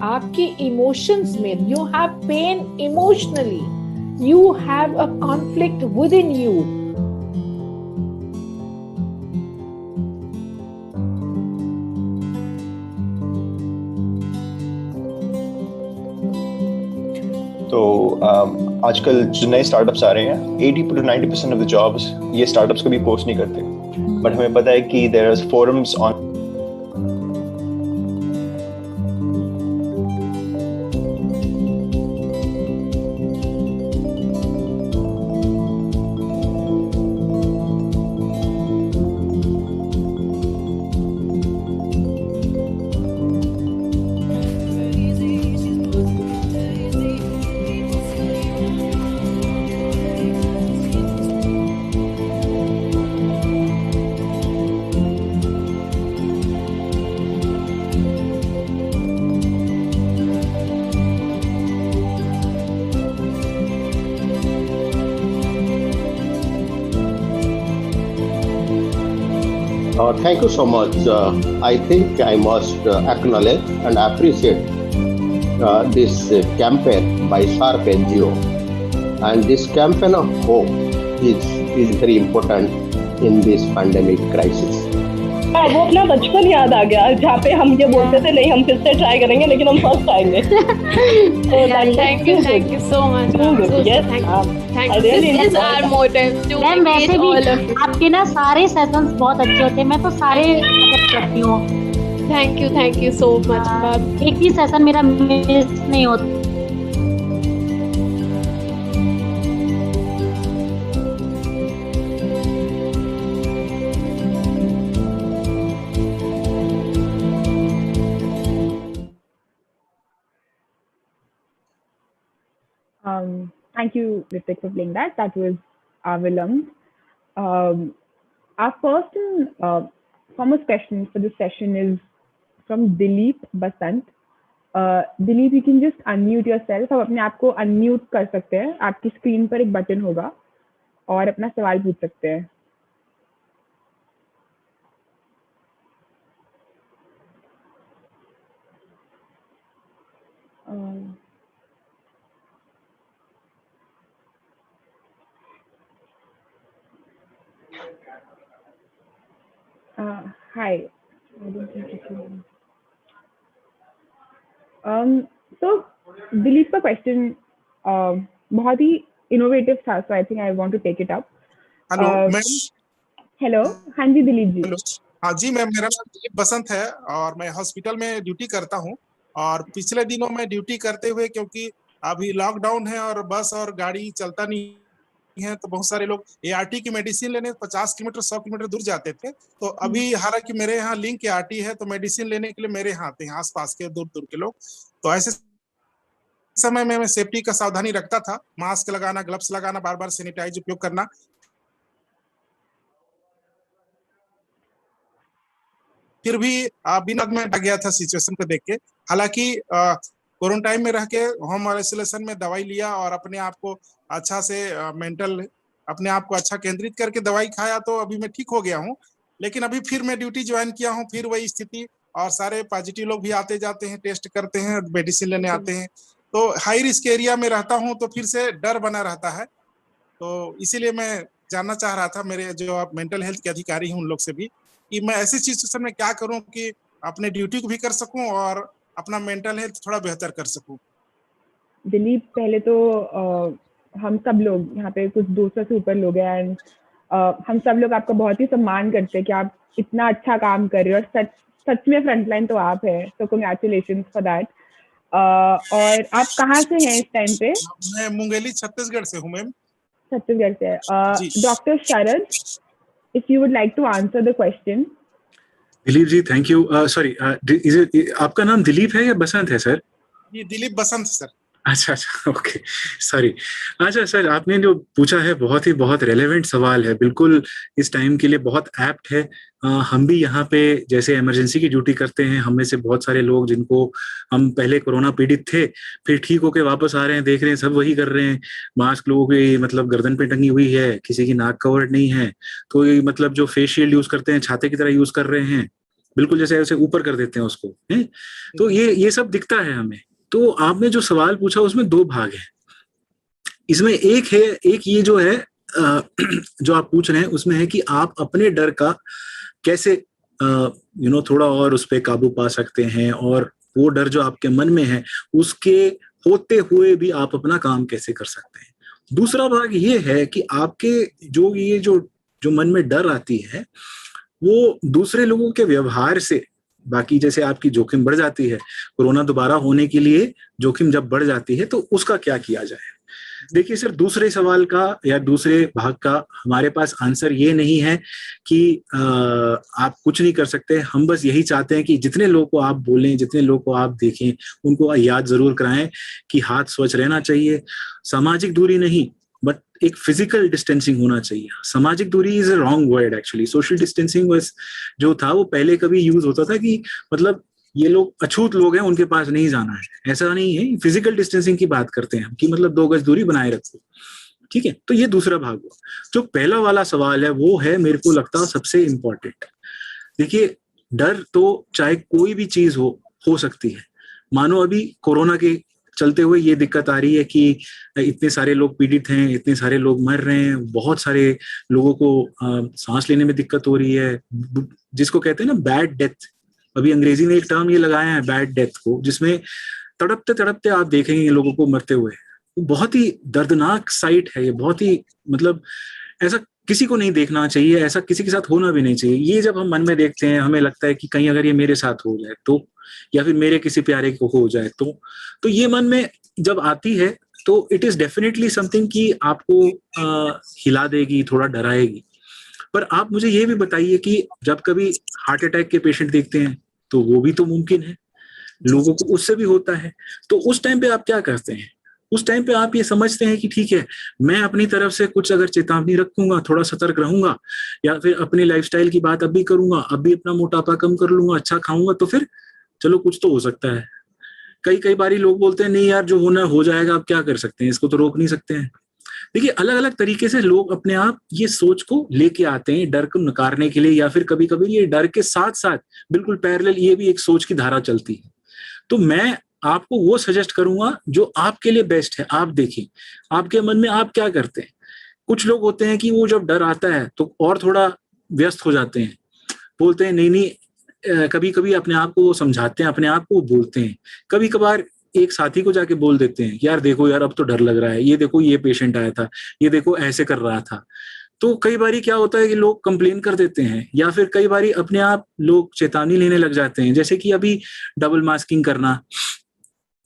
आपके emotions में you have pain emotionally, you have a conflict within you. तो आजकल जो नए startups आ रहे हैं 80 to 90% of the jobs ये startups कभी पोस्ट नहीं करते, बट हमें पता है कि there are forums on Thank you so much. I think I must acknowledge and appreciate this campaign by Sharp NGO. And this campaign of hope is very important in this pandemic crisis. वो अपना बचपन याद आ गया जहाँ पे हम ये बोलते थे नहीं हम फिर से ट्राई करेंगे लेकिन हम फर्स्ट आएंगे. Thank you so much. This is our motive to engage all of you. आपके ना सारे सेशंस बहुत अच्छे होते हैं, मैं तो सारे अटेंड करती हूँ. Thank you so much, ma'am. एक भी सेशन मेरा मिस नहीं होता. Thank you, Ritik, for playing that. That was Avilam. Our first and foremost question for this session is from Dilip Basant. Dilip, you can just unmute yourself. आप अपने आप को unmute कर सकते हैं. आपकी स्क्रीन पर एक बटन होगा और अपना सवाल पूछ सकते हैं. Hi. I don't think it's you. So Dilip का क्वेश्चन बहुत ही इनोवेटिव था, so I think I want to take it up. Hello ma'am. Hello, हाँ जी दिलीप जी। हेलो, हाँ जी मैम, मेरा नाम दिलीप बसंत है और मैं हॉस्पिटल में ड्यूटी करता हूँ। और पिछले दिनों में ड्यूटी करते हुए, क्योंकि अभी लॉकडाउन है और बस और गाड़ी चलता नहीं है, तो बहुत सारे लोग ART की मेडिसिन लेने 50 किलोमीटर 100 किलोमीटर दूर जाते थे। तो अभी हालांकि मेरे यहाँ लिंक ART है, तो मेडिसिन लेने के लिए मेरे यहाँ आते हैं आसपास के दूर दूर के लोग। तो ऐसे समय में मैं सेफ्टी का सावधानी रखता था, मास्क लगाना, ग्लव्स लगाना, बार बार सैनिटाइज उपयोग करना। फिर भी बिना में आ गया था सिचुएशन को देख के। हालांकि क्वारंटाइन में रह के होम आइसोलेशन में दवाई लिया और अपने आप को अच्छा से मेंटल अपने आप को अच्छा केंद्रित करके दवाई खाया, तो अभी मैं ठीक हो गया हूँ। लेकिन अभी फिर मैं ड्यूटी ज्वाइन किया हूँ, फिर वही स्थिति, और सारे पॉजिटिव लोग भी आते जाते हैं, टेस्ट करते हैं, मेडिसिन लेने आते हैं। तो हाई रिस्क एरिया में रहता हूँ, तो फिर से डर बना रहता है। तो इसीलिए मैं जानना चाह रहा था मेरे जो आप मेंटल हेल्थ के अधिकारी हैं उन लोग से भी, कि मैं ऐसी सिचुएशन में क्या करूं कि अपने ड्यूटी को भी कर सकूं और अपना मेंटल हेल्थ थोड़ा बेहतर कर सकूं। दिलीप, पहले तो हम सब लोग यहाँ पे कुछ 200 से ऊपर लोग हैं, एंड हम सब लोग आपका बहुत ही सम्मान करते हैं कि आप इतना अच्छा काम कर रहे हो, और सच में फ्रंटलाइन तो आप है, तो कांग्रेचुलेशंस फॉर दैट। और आप कहाँ से हैं इस टाइम पे? मैं मुंगेली छत्तीसगढ़ से हूँ मैम। छत्तीसगढ़ से। Doctor Sharad, if you would like to answer the question. Dilip ji, thank you. Sorry, आपका नाम दिलीप है या बसंत है सर? जी दिलीप बसंत सर। अच्छा, ओके, सॉरी। अच्छा सर, आपने जो पूछा है बहुत रेलेवेंट सवाल है, बिल्कुल इस टाइम के लिए बहुत एप्ट है। हम भी यहाँ पे जैसे इमरजेंसी की ड्यूटी करते हैं, हम में से बहुत सारे लोग जिनको हम पहले कोरोना पीड़ित थे, फिर ठीक होके वापस आ रहे हैं, देख रहे हैं सब वही कर रहे हैं। मास्क लोगों की मतलब गर्दन पे टंगी हुई है, किसी की नाक कवर्ड नहीं है, तो ये मतलब जो फेस शील्ड यूज करते हैं छाते की तरह यूज कर रहे हैं, बिल्कुल जैसे ऐसे ऊपर कर देते हैं उसको, है? तो ये सब दिखता है हमें। तो आपने जो सवाल पूछा उसमें 2 भाग हैं। इसमें एक ये जो है जो आप पूछ रहे हैं उसमें है कि आप अपने डर का कैसे थोड़ा और उस पर काबू पा सकते हैं, और वो डर जो आपके मन में है उसके होते हुए भी आप अपना काम कैसे कर सकते हैं। दूसरा भाग ये है कि आपके जो मन में डर आती है वो दूसरे लोगों के व्यवहार से, बाकी जैसे आपकी जोखिम बढ़ जाती है, कोरोना दोबारा होने के लिए जोखिम जब बढ़ जाती है तो उसका क्या किया जाए। देखिए सर, दूसरे सवाल का या दूसरे भाग का हमारे पास आंसर ये नहीं है कि आप कुछ नहीं कर सकते। हम बस यही चाहते हैं कि जितने लोगों को आप बोलें, जितने लोगों को आप देखें, उनको याद जरूर कराएं कि हाथ स्वच्छ रहना चाहिए, सामाजिक दूरी नहीं बट एक फिजिकल डिस्टेंसिंग होना चाहिए। सामाजिक दूरी is a wrong word actually. Social distancing जो था वो पहले कभी यूज होता था कि मतलब ये लोग अछूत लोग हैं, उनके पास नहीं जाना है, ऐसा नहीं है। फिजिकल डिस्टेंसिंग की बात करते हैं कि मतलब 2 गज दूरी बनाए रखो, ठीक है। तो ये दूसरा भाग हुआ। जो पहला वाला सवाल है वो है मेरे को लगता है सबसे इम्पोर्टेंट। देखिए, डर तो चाहे कोई भी चीज हो सकती है। मानो अभी कोरोना के चलते हुए ये दिक्कत आ रही है कि इतने सारे लोग पीड़ित हैं, इतने सारे लोग मर रहे हैं, बहुत सारे लोगों को सांस लेने में दिक्कत हो रही है, जिसको कहते हैं ना बैड डेथ। अभी अंग्रेजी ने एक टर्म ये लगाया है बैड डेथ को, जिसमें तड़पते तड़पते आप देखेंगे लोगों को मरते हुए। बहुत ही दर्दनाक साइट है ये, बहुत ही मतलब ऐसा किसी को नहीं देखना चाहिए, ऐसा किसी के साथ होना भी नहीं चाहिए। ये जब हम मन में देखते हैं हमें लगता है कि कहीं अगर ये मेरे साथ हो जाए तो, या फिर मेरे किसी प्यारे को हो जाए तो ये मन में जब आती है तो इट इज डेफिनेटली समथिंग कि आपको हिला देगी, थोड़ा डराएगी। पर आप मुझे ये भी बताइए कि जब कभी हार्ट अटैक के पेशेंट देखते हैं तो वो भी तो मुमकिन है, लोगों को उससे भी होता है। तो उस टाइम पे आप क्या करते हैं? उस टाइम पे आप ये समझते हैं कि ठीक है, मैं अपनी तरफ से कुछ अगर चेतावनी रखूंगा, थोड़ा सतर्क रहूंगा, या फिर अपनी लाइफस्टाइल की बात अब भी करूंगा, अब भी अपना मोटापा कम कर लूंगा, अच्छा खाऊंगा, तो फिर चलो कुछ तो हो सकता है। कई बारी लोग बोलते हैं नहीं यार, जो होना हो जाएगा, आप क्या कर सकते हैं, इसको तो रोक नहीं सकते हैं। देखिए, अलग अलग तरीके से लोग अपने आप ये सोच को लेके आते हैं डर को नकारने के लिए, या फिर कभी कभी ये डर के साथ साथ बिल्कुल पैरेलल ये भी एक सोच की धारा चलती है। तो मैं आपको वो सजेस्ट करूंगा जो आपके लिए बेस्ट है। आप देखें आपके मन में आप क्या करते हैं। कुछ लोग होते हैं कि वो जब डर आता है तो और थोड़ा व्यस्त हो जाते हैं, बोलते हैं नहीं नहीं, कभी कभी अपने आप को वो समझाते हैं, अपने आप को वो बोलते हैं, कभी कभार एक साथी को जाके बोल देते हैं यार देखो यार अब तो डर लग रहा है, ये देखो ये पेशेंट आया था, ये देखो ऐसे कर रहा था। तो कई बारी क्या होता है कि लोग कंप्लेन कर देते हैं, या फिर कई बारी अपने आप लोग चेतावनी लेने लग जाते हैं, जैसे कि अभी डबल मास्किंग करना,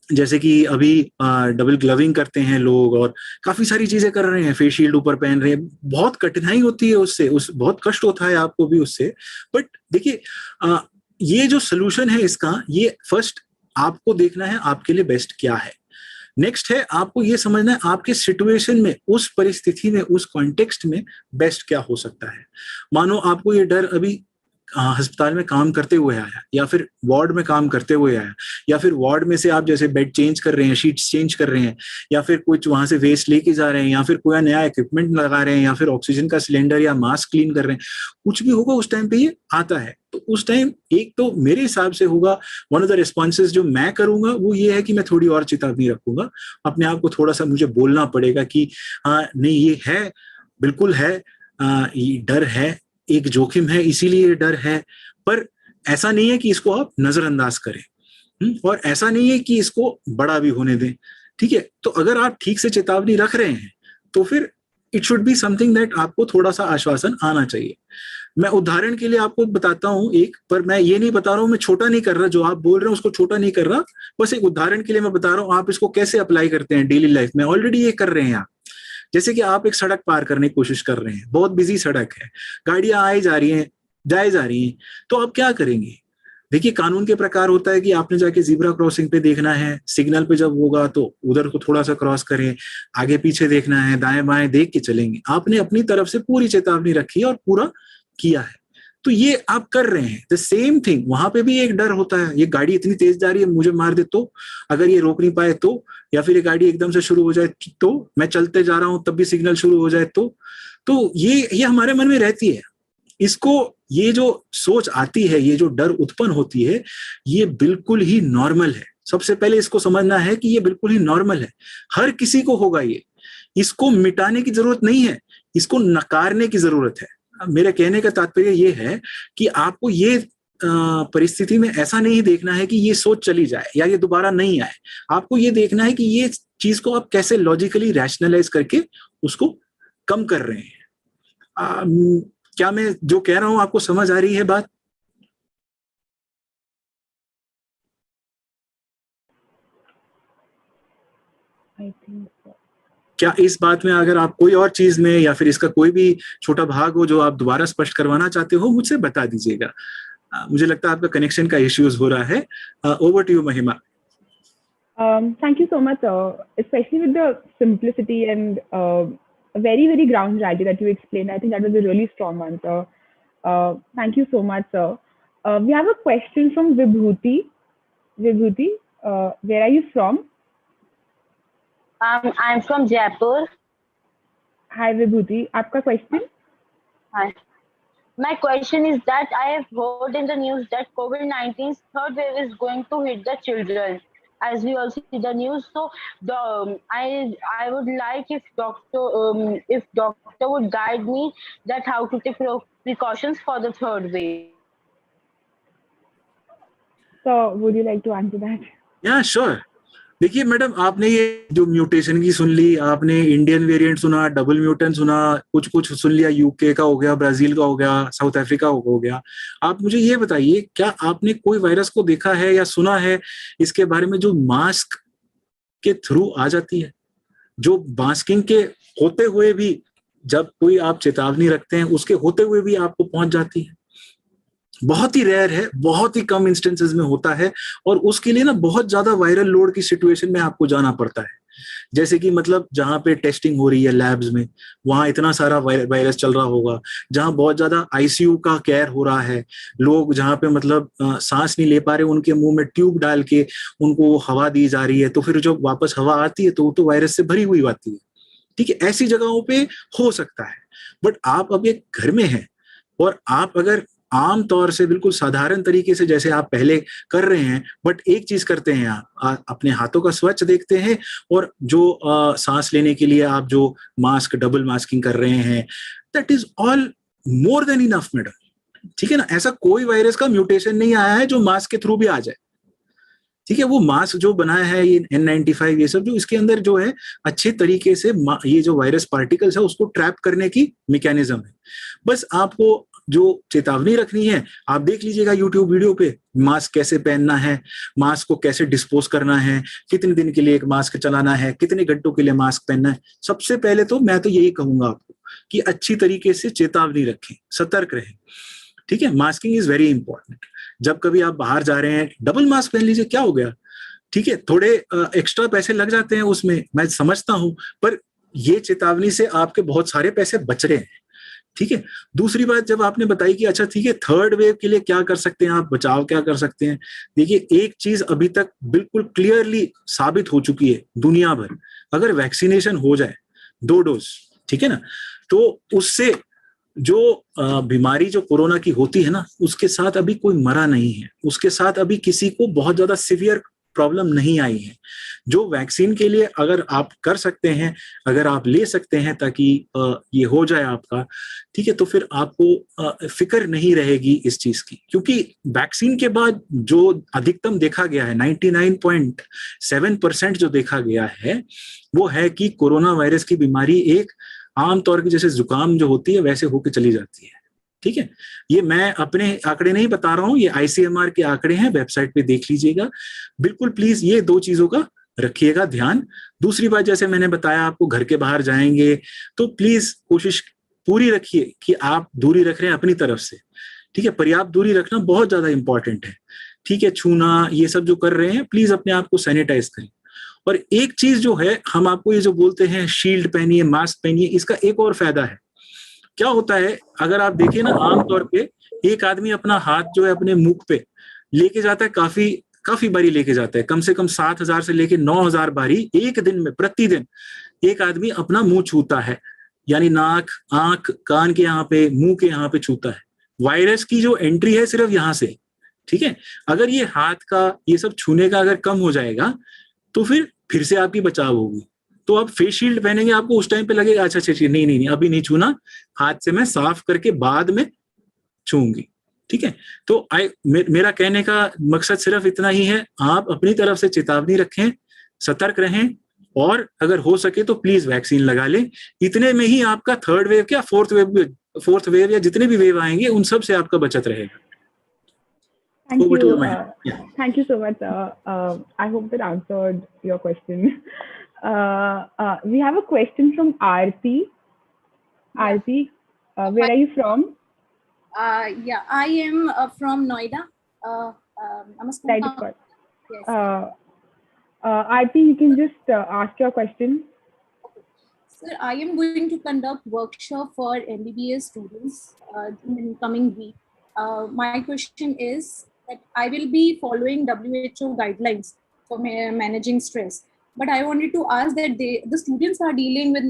जैसे कि अभी डबल ग्लविंग करते हैं लोग, और काफी सारी चीजें कर रहे हैं, फेस शील्ड ऊपर पहन रहे हैं, बहुत कठिनाई होती है उससे, बहुत कष्ट होता है आपको भी उससे। बट देखिए ये जो सोल्यूशन है इसका, ये फर्स्ट आपको देखना है आपके लिए बेस्ट क्या है। नेक्स्ट है आपको ये समझना है आपके सिचुएशन में, उस परिस्थिति में, उस कॉन्टेक्स्ट में बेस्ट क्या हो सकता है। मानो आपको ये डर अभी अस्पताल में काम करते हुए आया, या फिर वार्ड में काम करते हुए आया, या फिर वार्ड में से आप जैसे बेड चेंज कर रहे हैं, शीट्स चेंज कर रहे हैं, या फिर कुछ वहां से वेस्ट लेके जा रहे हैं, या फिर कोई नया इक्विपमेंट लगा रहे हैं, या फिर ऑक्सीजन का सिलेंडर या मास्क क्लीन कर रहे हैं, कुछ भी होगा उस टाइम पे ये आता है। तो उस टाइम एक तो मेरे हिसाब से होगा, वन ऑफ द रिस्पॉन्सेज जो मैं करूंगा वो ये है कि मैं थोड़ी और चेतावनी रखूंगा, अपने आप को थोड़ा सा मुझे बोलना पड़ेगा कि हाँ नहीं ये है, बिल्कुल है, ये डर है, एक जोखिम है, इसीलिए ये डर है, पर ऐसा नहीं है कि इसको आप नजरअंदाज करें, और ऐसा नहीं है कि इसको बड़ा भी होने दें। ठीक है, तो अगर आप ठीक से चेतावनी रख रहे हैं तो फिर it should be something that आपको थोड़ा सा आश्वासन आना चाहिए। मैं उदाहरण के लिए आपको बताता हूं एक, पर मैं ये नहीं बता रहा हूं, मैं छोटा नहीं कर रहा, जो आप बोल रहे हैं उसको छोटा नहीं कर रहा, बस एक उदाहरण के लिए मैं बता रहा हूं आप इसको कैसे अप्लाई करते हैं डेली लाइफ में। ऑलरेडी ये कर रहे हैं आप, जैसे कि आप एक सड़क पार करने की कोशिश कर रहे हैं, बहुत बिजी सड़क है, गाड़ियां आई जा रही हैं, जाए जा रही हैं, तो आप क्या करेंगे। देखिए कानून के प्रकार होता है कि आपने जाके जीब्रा क्रॉसिंग पे देखना है, सिग्नल पे जब होगा तो उधर को थोड़ा सा क्रॉस करें, आगे पीछे देखना है, दाएं बाएं देख के चलेंगे। आपने अपनी तरफ से पूरी चेतावनी रखी है और पूरा किया है, तो ये आप कर रहे हैं। द सेम थिंग वहां पे भी एक डर होता है, ये गाड़ी इतनी तेज जा रही है, मुझे मार दे तो, अगर ये रोक नहीं पाए तो, या फिर ये गाड़ी एकदम से शुरू हो जाए तो, मैं चलते जा रहा हूं तब भी सिग्नल शुरू हो जाए तो ये हमारे मन में रहती है। इसको, ये जो सोच आती है, ये जो डर उत्पन्न होती है, ये बिल्कुल ही नॉर्मल है। सबसे पहले इसको समझना है कि ये बिल्कुल ही नॉर्मल है, हर किसी को होगा ये, इसको मिटाने की जरूरत नहीं है, इसको नकारने की जरूरत है। मेरे कहने का तात्पर्य ये है कि आपको ये परिस्थिति में ऐसा नहीं देखना है कि ये सोच चली जाए या ये दोबारा नहीं आए, आपको ये देखना है कि ये चीज को आप कैसे लॉजिकली रैशनलाइज करके उसको कम कर रहे हैं। क्या मैं जो कह रहा हूं आपको समझ आ रही है बात? I think so. क्या इस बात में अगर आप कोई और चीज में या फिर इसका कोई भी छोटा भाग हो जो आप दोबारा स्पष्ट करवाना चाहते हो, मुझसे बता दीजिएगा। मुझे लगता है आपका कनेक्शन का इश्यूज हो रहा है। ओवर टू यू महिमा। Thank you so much, especially with the simplicity and very, very ground reality that you explained. I think that was a really strong answer. Thank you so much, sir. We have a question from Vibhuti. Vibhuti, where are you from? I'm from Jaipur. Hi, Vibhuti. आपका question? Hi. My question is that I have heard in the news that COVID-19's third wave is going to hit the children, as we all see the news. So I would like if doctor would guide me that how to take precautions for the third wave. So would you like to answer that? Yeah, sure. देखिए madam, आपने ये जो mutation की सुन ली, आपने Indian variant सुना, double mutant सुना, कुछ सुन लिया, यूके का हो गया, ब्राजील का हो गया, साउथ अफ्रीका हो गया। आप मुझे ये बताइए, क्या आपने कोई वायरस को देखा है या सुना है इसके बारे में जो मास्क के थ्रू आ जाती है, जो मास्किंग के होते हुए भी, जब कोई आप चेतावनी रखते हैं उसके होते हुए भी आपको पहुंच जाती है? बहुत ही रेयर है, बहुत ही कम इंस्टेंसेस में होता है, और उसके लिए ना बहुत ज्यादा वायरल लोड की सिचुएशन में आपको जाना पड़ता है। जैसे कि मतलब जहां पे टेस्टिंग हो रही है लैब्स में, वहां इतना सारा वायरस चल रहा होगा, जहां बहुत ज्यादा आईसीयू का केयर हो रहा है, लोग जहां पे मतलब सांस नहीं ले पा रहे, उनके मुंह में ट्यूब डाल के उनको हवा दी जा रही है, तो फिर जब वापस हवा आती है तो वो तो वायरस से भरी हुई आती है। ठीक है, ऐसी जगहों पे हो सकता है। बट आप अब एक घर में हैं, और आप अगर आम तौर से बिल्कुल साधारण तरीके से जैसे आप पहले कर रहे हैं, बट एक चीज करते हैं, आप अपने हाथों का स्वच्छ देखते हैं, और जो सांस लेने के लिए आप जो मास्क, डबल मास्किंग कर रहे हैं, that is all more than enough madam, ठीक है ना। ऐसा कोई वायरस का म्यूटेशन नहीं आया है जो मास्क के थ्रू भी आ जाए, ठीक है। वो मास्क जो बनाया है ये N95 ये सब, जो इसके अंदर जो है अच्छे तरीके से ये जो वायरस पार्टिकल्स है उसको ट्रैप करने की मैकेनिज्म है। बस आपको जो चेतावनी रखनी है, आप देख लीजिएगा यूट्यूब वीडियो पे मास्क कैसे पहनना है, मास्क को कैसे डिस्पोज करना है, कितने दिन के लिए एक मास्क चलाना है, कितने घंटों के लिए मास्क पहनना है। सबसे पहले तो मैं तो यही कहूंगा आपको कि अच्छी तरीके से चेतावनी रखें, सतर्क रहें, ठीक है। Masking is very important. जब कभी आप बाहर जा रहे हैं डबल मास्क पहन लीजिए, क्या हो गया, ठीक है। थोड़े एक्स्ट्रा पैसे लग जाते हैं उसमें, मैं समझता हूं, पर ये चेतावनी से आपके बहुत सारे पैसे बच रहे हैं, ठीक है। दूसरी बात, जब आपने बताई कि अच्छा ठीक है थर्ड वेव के लिए क्या कर सकते हैं आप, बचाव क्या कर सकते हैं, देखिए एक चीज अभी तक बिल्कुल क्लियरली साबित हो चुकी है दुनिया भर, अगर वैक्सीनेशन हो जाए 2 डोज, ठीक है ना, तो उससे जो बीमारी जो कोरोना की होती है ना, उसके साथ अभी कोई मरा नहीं है, उसके साथ अभी किसी को बहुत ज्यादा सिवियर प्रॉब्लम नहीं आई है। जो वैक्सीन के लिए अगर आप कर सकते हैं, अगर आप ले सकते हैं ताकि ये हो जाए आपका, ठीक है, तो फिर आपको फिक्र नहीं रहेगी इस चीज की। क्योंकि वैक्सीन के बाद जो अधिकतम देखा गया है 99.7% जो देखा गया है वो है कि कोरोना वायरस की बीमारी एक आमतौर की जैसे जुकाम जो होती है वैसे होकर चली जाती है, ठीक है। ये मैं अपने आंकड़े नहीं बता रहा हूं, ये ICMR के आंकड़े हैं, वेबसाइट पे देख लीजिएगा। बिल्कुल प्लीज ये 2 चीजों का रखिएगा ध्यान। दूसरी बात, जैसे मैंने बताया आपको घर के बाहर जाएंगे तो प्लीज कोशिश पूरी रखिए कि आप दूरी रख रहे हैं अपनी तरफ से, ठीक है। पर्याप्त दूरी रखना बहुत ज्यादा इंपॉर्टेंट है, ठीक है। छूना ये सब जो कर रहे हैं प्लीज अपने आप को सैनिटाइज करें। और एक चीज जो है, हम आपको ये जो बोलते हैं शील्ड पहनिए, मास्क पहनिए, इसका एक और फायदा है। क्या होता है, अगर आप देखिए ना, आमतौर पे एक आदमी अपना हाथ जो है अपने मुख पे लेके जाता है, काफी बारी लेके जाता है, कम से कम 7,000 से लेके 9,000 बारी एक दिन में, प्रतिदिन एक आदमी अपना मुंह छूता है, यानी नाक, आंख, कान के यहाँ पे, मुंह के यहाँ पे छूता है। वायरस की जो एंट्री है सिर्फ यहाँ से, ठीक है। अगर ये हाथ का ये सब छूने का अगर कम हो जाएगा तो फिर से आपकी बचाव होगी। तो आप फेस शील्ड पहनेंगे, आपको उस टाइम पे लगेगा अच्छा नहीं अभी नहीं छूना, हाथ से मैं साफ करके बाद में छूंगी, ठीक है। तो मेरा कहने का मकसद सिर्फ इतना ही है, आप अपनी तरफ से चेतावनी रखें, सतर्क रहें, और अगर हो सके तो प्लीज वैक्सीन लगा लें। इतने में ही आपका थर्ड वेव क्या फोर्थ वेव या जितने भी वेव आएंगे उन सब से आपका बचत रहेगा। Thank you. Thank you so much. I hope that answered your question. We have a question from Aarti. Aarti, where are you from? Yeah, I am from Noida. I'm a school. Right, of course. Yes. Aarti, you can just ask your question. Okay. Sir, I am going to conduct workshop for MBBS students in coming week. My question is that I will be following WHO guidelines for managing stress. But I wanted to ask that the students are dealing with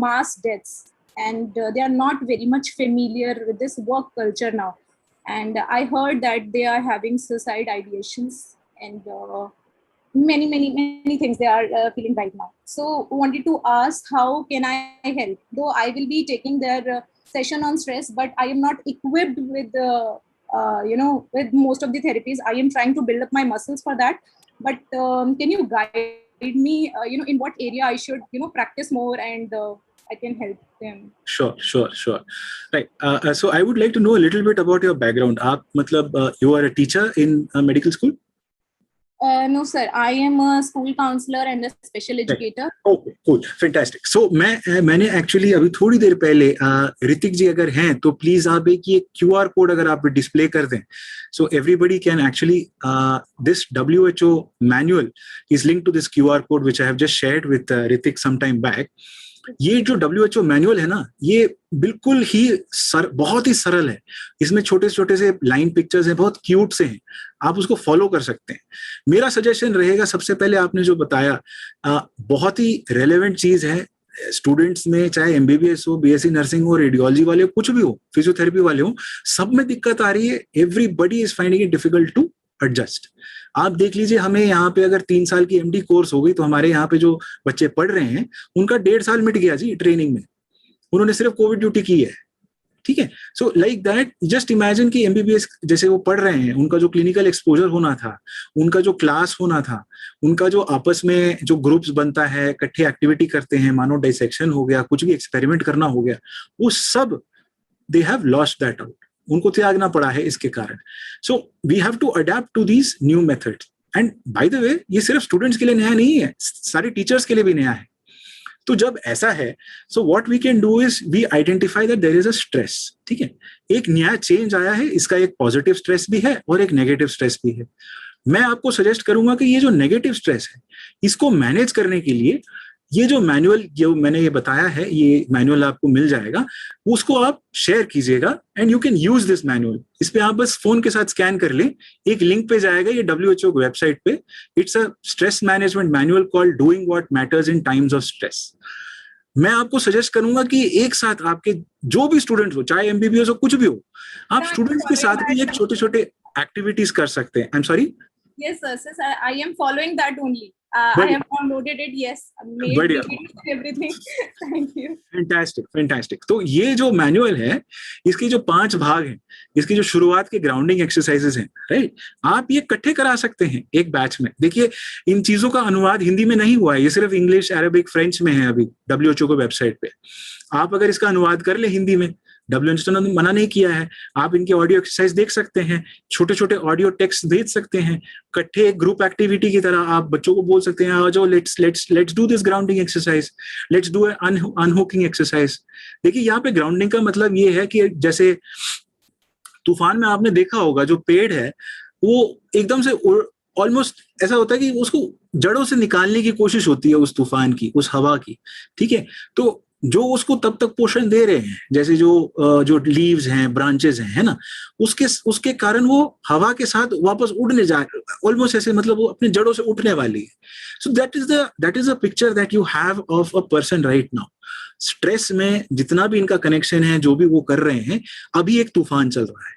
mass deaths, and they are not very much familiar with this work culture now. And I heard that they are having suicide ideations and many things they are feeling right now. So wanted to ask, how can I help? Though I will be taking their session on stress, but I am not equipped with with most of the therapies. I am trying to build up my muscles for that. But can you guide me, in what area I should, practice more, and I can help them? Sure. Right. So I would like to know a little bit about your background. आप मतलब you are a teacher in a medical school? No, sir. I am a school counselor and a special educator. Okay, cool, fantastic. So मैंने actually अभी थोड़ी देर पहले ऋतिक जी अगर हैं तो please आप एक ये QR कोड अगर आप डिस्प्ले कर दें, so everybody can actually this WHO manual is linked to this QR code which I have just shared with Hrithik some time back. ये जो WHO मैनुअल है ना, ये बिल्कुल ही बहुत ही सरल है, इसमें छोटे छोटे से लाइन पिक्चर्स हैं, बहुत क्यूट से हैं, आप उसको फॉलो कर सकते हैं। मेरा सजेशन रहेगा, सबसे पहले आपने जो बताया बहुत ही रेलेवेंट चीज है स्टूडेंट्स में, चाहे MBBS हो, BSc नर्सिंग हो, रेडियोलॉजी वाले हो, कुछ भी हो, फिजियोथेरेपी वाले हो, सब में दिक्कत आ रही है। Everybody is finding it difficult to adjust. आप देख लीजिए, हमें यहाँ पे अगर 3 साल की MD कोर्स हो गई तो हमारे यहाँ पे जो बच्चे पढ़ रहे हैं उनका 1.5 साल मिट गया जी ट्रेनिंग में, उन्होंने सिर्फ कोविड ड्यूटी की है, ठीक है. So like that just imagine कि एमबीबीएस जैसे वो पढ़ रहे हैं, उनका जो क्लिनिकल एक्सपोजर होना था, उनका जो क्लास होना था, उनका जो आपस में जो ग्रुप्स बनता है, इकट्ठे एक्टिविटी करते हैं, मानो डाइसेक्शन हो गया, कुछ भी एक्सपेरिमेंट करना हो गया, वो सब they have lost that out, उनको त्यागना पड़ा है इसके कारण. So we have to adapt to these new methods. And by the way ये सिर्फ स्टूडेंट्स के लिए नया नहीं है, सारे टीचर्स के लिए भी नया है. तो जब ऐसा है, so what we can do is we identify that there is a stress. ठीक है, एक नया चेंज आया है, इसका एक पॉजिटिव स्ट्रेस भी है और एक नेगेटिव स्ट्रेस भी है. मैं आपको सजेस्ट करूंगा कि ये जो नेगेटिव स्ट्रेस है, इसको मैनेज करने के लिए ये जो मैनुअल जो मैंने ये बताया है, ये मैनुअल आपको मिल जाएगा, उसको आप शेयर कीजिएगा and you can use this manual. इस पे आप बस फोन के साथ स्कैन कर लें, एक लिंक पे जाएगा, ये WHO वेबसाइट पे. It's a stress management manual called doing what matters in times of stress. मैं आपको सजेस्ट करूंगा कि एक साथ आपके जो भी स्टूडेंट हो, चाहे एमबीबीएस हो, कुछ भी हो, आप स्टूडेंट्स के साथ भी एक छोटे छोटे एक्टिविटीज कर सकते हैं. I am sorry. Yes, sir. I am following that only. I have downloaded it. Yes, made videos and everything. Thank you. Fantastic. तो ये जो मैनुअल है, इसके जो 5 भाग हैं, इसकी जो शुरुआत के ग्राउंडिंग एक्सरसाइजेस हैं, राइट, आप ये इकट्ठे करा सकते हैं एक बैच में. देखिए, इन चीजों का अनुवाद हिंदी में नहीं हुआ है, ये सिर्फ इंग्लिश, अरबिक, फ्रेंच में है अभी WHO को वेबसाइट पे. आप अगर इसका अनुवाद कर ले हिंदी में, WHO ने मना नहीं किया है, आप इनके ऑडियो एक्सरसाइज देख सकते हैं, छोटे छोटे ऑडियो टेक्स्ट भेज सकते हैं, इकट्ठे एक ग्रुप एक्टिविटी की तरह आप बच्चों को बोल सकते हैं, आ जाओ, let's do this grounding exercise, let's do unhooking exercise. देखिए, यहाँ पे ग्राउंडिंग का मतलब ये है कि जैसे तूफान में आपने देखा होगा, जो पेड़ है वो एकदम से ऑलमोस्ट ऐसा होता है कि उसको जड़ों से निकालने की कोशिश होती है उस तूफान की, उस हवा की. ठीक है, तो जो उसको तब तक पोषण दे रहे हैं, जैसे जो लीव्स हैं, ब्रांचेस हैं, है ना, उसके कारण वो हवा के साथ वापस उड़ने जा रहे, ऑलमोस्ट ऐसे, मतलब वो अपने जड़ों से उठने वाली है. So that is a picture that you have of a person right now. Stress में जितना भी इनका कनेक्शन है, जो भी वो कर रहे हैं, अभी एक तूफान चल रहा है.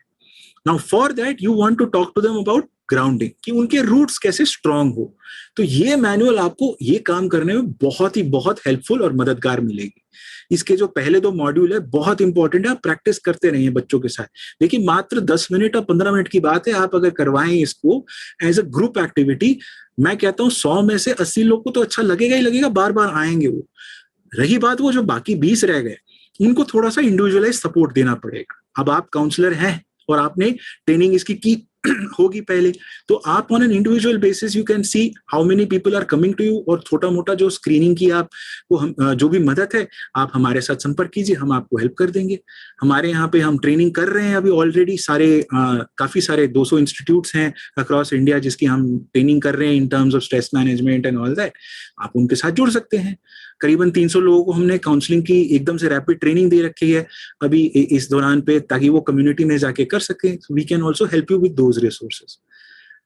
Now for that you want to talk to them about grounding, कि उनके रूट्स कैसे स्ट्रांग हो. तो ये मैनुअल आपको ये काम करने में बहुत हेल्पफुल और मददगार मिलेगी. इसके जो पहले 2 मॉड्यूल है बहुत इंपॉर्टेंट है, आप प्रैक्टिस करते रहिए बच्चों के साथ. देखिए, मात्र 10 मिनट और 15 मिनट की बात है, आप अगर करवाएं इसको एज अ ग्रुप एक्टिविटी, मैं कहता हूं 100 में से 80 लोग को तो अच्छा लगेगा ही लगेगा, बार बार आएंगे वो. रही बात वो जो बाकी 20 रह गए, उनको थोड़ा सा इंडिविजुअलाइज सपोर्ट देना पड़ेगा. अब आप काउंसलर हैं और आपने ट्रेनिंग इसकी की होगी पहले, तो आप on an individual basis you can see how many people are coming to you, और छोटा मोटा जो स्क्रीनिंग की आपको जो भी मदद है, आप हमारे साथ संपर्क कीजिए, हम आपको हेल्प कर देंगे. हमारे यहाँ पे हम ट्रेनिंग कर रहे हैं अभी ऑलरेडी, काफी सारे 200 इंस्टीट्यूट्स हैं अक्रॉस इंडिया जिसकी हम ट्रेनिंग कर रहे हैं in terms of stress management and all that. आप उनके साथ जुड़ सकते हैं. करीबन 300 लोगों को हमने काउंसलिंग की एकदम से रैपिड ट्रेनिंग दे रखी है अभी इस दौरान पे, ताकि वो कम्युनिटी में जाके कर सके. We can also help you with those resources.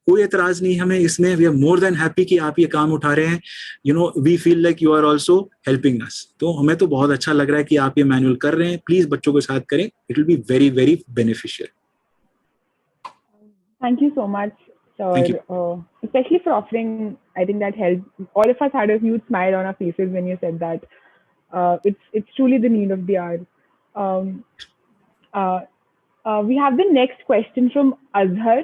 कोई एतराज नहीं हमें इसमें. We are more than happy कि आप ये काम उठा रहे हैं. You know, we feel like you are also helping us. तो हमें तो बहुत अच्छा लग रहा है कि आप ये मैनुअल कर रहे हैं. प्लीज बच्चों के साथ करें, it will be very very beneficial. Thank you so much, sir. Especially for offering, I think that helped. All of us had a huge smile on our faces when you said that. It's truly the need of the hour. We have the next question from Azhar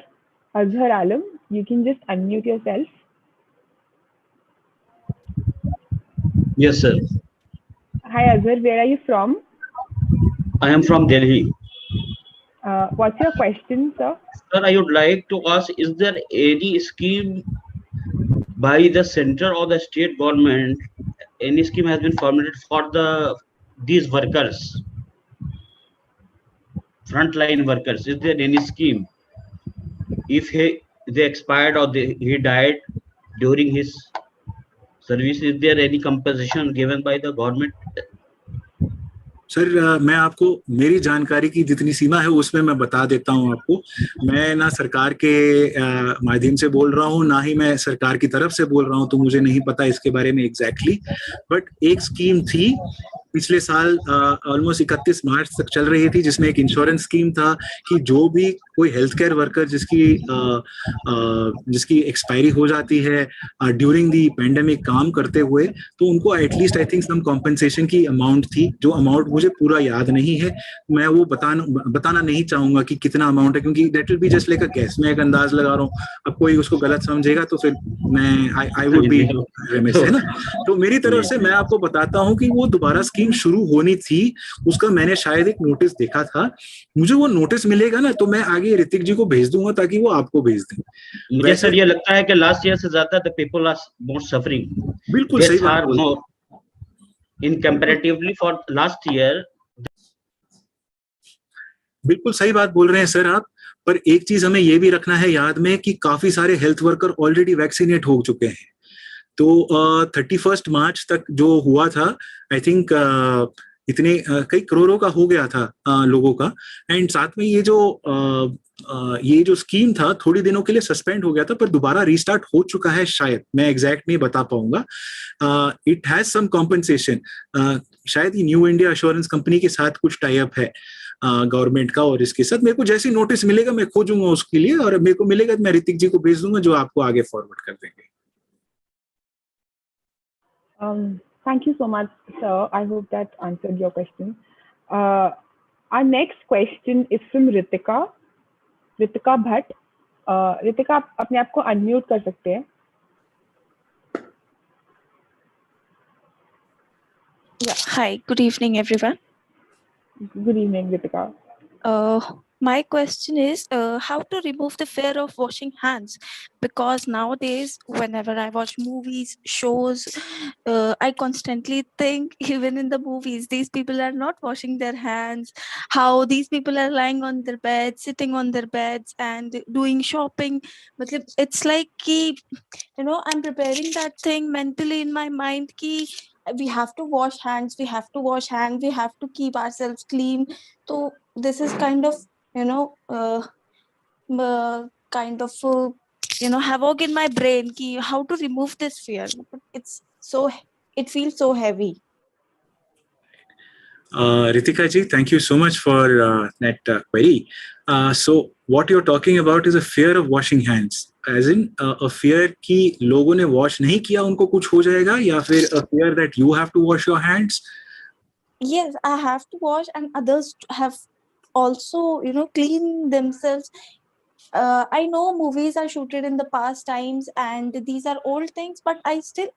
Alam. You can just unmute yourself. Yes, sir. Hi Azhar, where are you from? I am from Delhi. What's your question, sir? Sir, I would like to ask, is there any scheme by the center or the state government, any scheme has been formulated for these workers, frontline workers? Is there any scheme? If they expired or he died during his service, is there any compensation given by the government? Sir, मैं आपको मेरी जानकारी की जितनी सीमा है उसमें मैं बता देता हूं आपको. मैं ना सरकार के माध्यम से बोल रहा हूं, ना ही मैं सरकार की तरफ से बोल रहा हूं, तो मुझे नहीं पता इसके बारे में एग्जैक्टली. बट एक स्कीम थी पिछले साल ऑलमोस्ट 31 मार्च तक चल रही थी, जिसमें एक इंश्योरेंस स्कीम था कि जो भी कोई हेल्थ केयर वर्कर जिसकी एक्सपायरी हो जाती है ड्यूरिंग दी पेंडेमिक काम करते हुए, तो उनको at least I think some compensation की अमाउंट थी, जो अमाउंट मुझे पूरा याद नहीं है, मैं वो बताना नहीं चाहूंगा कि कितना अमाउंट है, क्योंकि that will be just like a guess, मैं एक अंदाज लगा रहा हूँ, अब कोई उसको गलत समझेगा तो फिर मैं आई वुड बी रेमिस, है ना। तो मेरी तरफ से मैं आपको बताता हूँ कि वो दोबारा स्कीम शुरू होनी थी, उसका मैंने शायद एक नोटिस देखा था, मुझे वो नोटिस मिलेगा ना तो मैं आगे ऋतिक जी को भेज दूंगा ताकि वो आपको भेज दें। मुझे सर ये लगता है कि लास्ट ईयर से ज्यादा the people are more suffering, बिल्कुल सही बात are more in comparatively for last year. बिल्कुल सही बात बोल रहे हैं सर आप, पर एक चीज हमें ये भी रखना है याद में कि काफी सारे हेल्थ वर्कर ऑलरेडी वैक्सीनेट हो चुके हैं, तो 31 मार्च तक जो हुआ था आई थिंक इतने कई करोड़ों का हो गया था लोगों का, एंड साथ में ये जो स्कीम था थोड़ी दिनों के लिए सस्पेंड हो गया था, पर दोबारा रीस्टार्ट हो चुका है शायद, मैं एग्जैक्ट नहीं बता पाऊंगा। इट हैज सम कॉम्पनसेशन, शायद ये न्यू इंडिया एश्योरेंस कंपनी के साथ कुछ टाई अप है गवर्नमेंट का, और इसके साथ मेरे को जैसे नोटिस मिलेगा मैं खोजूंगा उसके लिए, और मेरे को मिलेगा तो मैं ऋतिक जी को भेज दूंगा जो आपको आगे फॉरवर्ड कर देंगे। Thank you so much, sir. I hope that answered your question. Our next question is from Ritika Bhatt. Ritika, आप अपने आप को unmute कर सकते हैं. Yeah. Hi. Good evening, everyone. Good evening, Ritika. My question is how to remove the fear of washing hands, because nowadays whenever I watch movies, shows, I constantly think, even in the movies, these people are not washing their hands, how these people are lying on their beds, sitting on their beds and doing shopping. But it's like ki, I'm preparing that thing mentally in my mind ki we have to wash hands, we have to wash hands, we have to keep ourselves clean. So this is kind of kind of havoc in my brain ki how to remove this fear. It feels so heavy. Ritika ji, thank you so much for that query. So what you're talking about is a fear of washing hands, as in a fear कि लोगों ने wash नहीं किया उनको कुछ हो जाएगा, या फिर a fear that you have to wash your hands? Yes, I have to wash and others have also clean themselves. I know movies are shooted in the past times and these are old things, but I still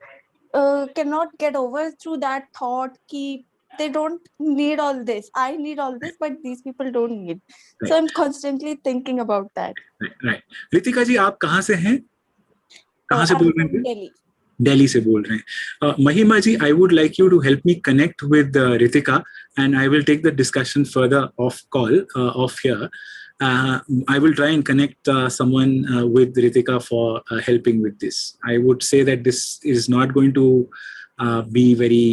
cannot get over through that thought ki they don't need all this, I need all this, but these people don't need. Right. So I'm constantly thinking about that. Right. Ritika ji, आप कहाँ से हैं? कहाँ से बोल रहे हैं? Delhi. Delhi से बोल रहे हैं। Mahima ji, I would like you to help me connect with Ritika and I will take the discussion further off call off here. I will try and connect someone with Ritika for helping with this. I would say that this is not going to be very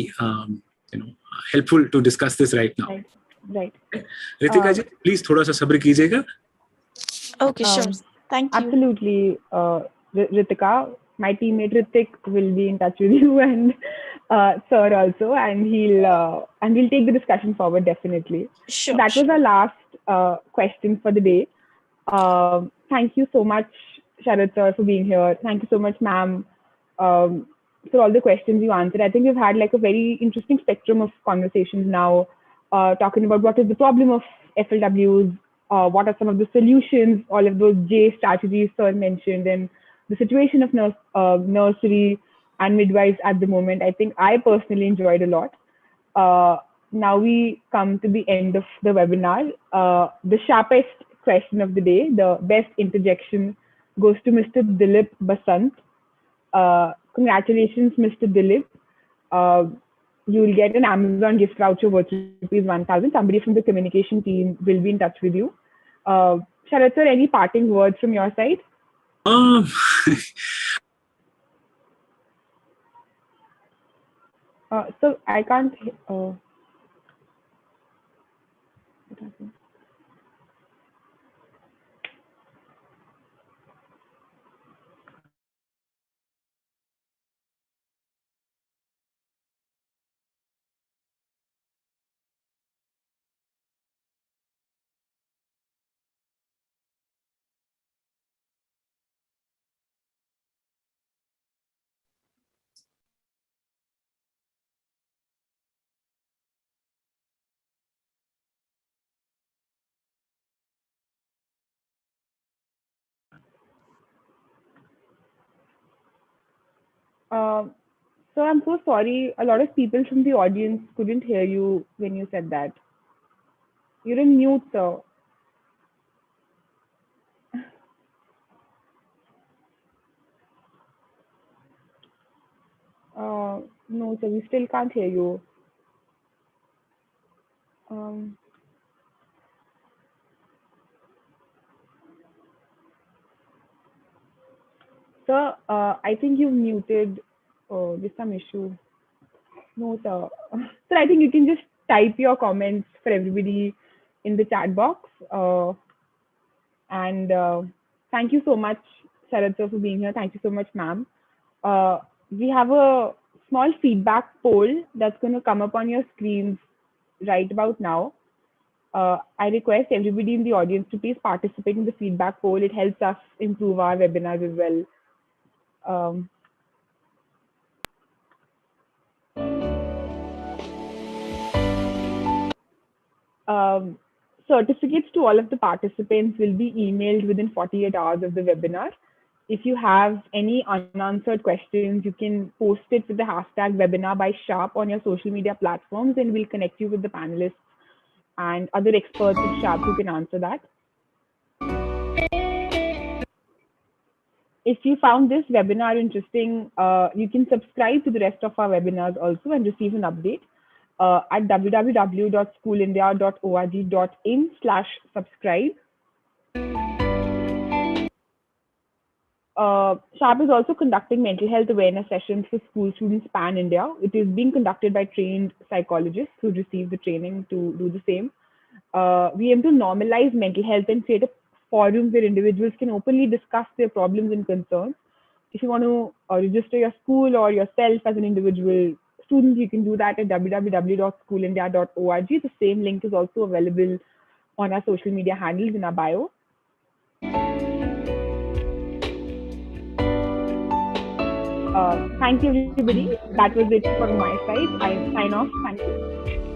helpful to discuss this right now. Right. Ritika ji, please थोड़ा सा सब्र कीजिएगा. Okay, sure. Thank you. Absolutely, Ritika. My teammate Ritik will be in touch with you and sir also, and we'll take the discussion forward definitely. Sure. That was our last question for the day. Thank you so much, Sharad sir, for being here. Thank you so much, ma'am, for all the questions you answered. I think we've had like a very interesting spectrum of conversations now, talking about what is the problem of FLWs, what are some of the solutions, all of those J strategies sir mentioned, and the situation of nursery and midwives at the moment. I think I personally enjoyed a lot. Now we come to the end of the webinar. The sharpest question of the day, the best interjection, goes to Mr. Dilip Basant. Congratulations, Mr. Dilip. You will get an Amazon gift voucher worth ₹1,000. Somebody from the communication team will be in touch with you. Sharad sir, any parting words from your side? So I can't. What happened? So I'm so sorry. A lot of people from the audience couldn't hear you when you said that. You're in mute, sir. No, sir, we still can't hear you. Um, Sir, I think you've muted. Oh, there's some issue. No, sir. Sir, I think you can just type your comments for everybody in the chat box. And thank you so much, Sharad sir, for being here. Thank you so much, ma'am. We have a small feedback poll that's going to come up on your screens right about now. I request everybody in the audience to please participate in the feedback poll. It helps us improve our webinars as well. Certificates to all of the participants will be emailed within 48 hours of the webinar. If you have any unanswered questions, you can post it with the hashtag webinar by Sharp on your social media platforms, and we'll connect you with the panelists and other experts at Sharp who can answer that. If you found this webinar interesting, you can subscribe to the rest of our webinars also and receive an update at www.schoolindia.org.in/subscribe. Sharp is also conducting mental health awareness sessions for school students pan-India. It is being conducted by trained psychologists who receive the training to do the same. We aim to normalize mental health and create a forum where individuals can openly discuss their problems and concerns. If you want to register your school or yourself as an individual student, you can do that at www.schoolindia.org. The same link is also available on our social media handles in our bio. Thank you, everybody. That was it from my side. I sign off. Thank you.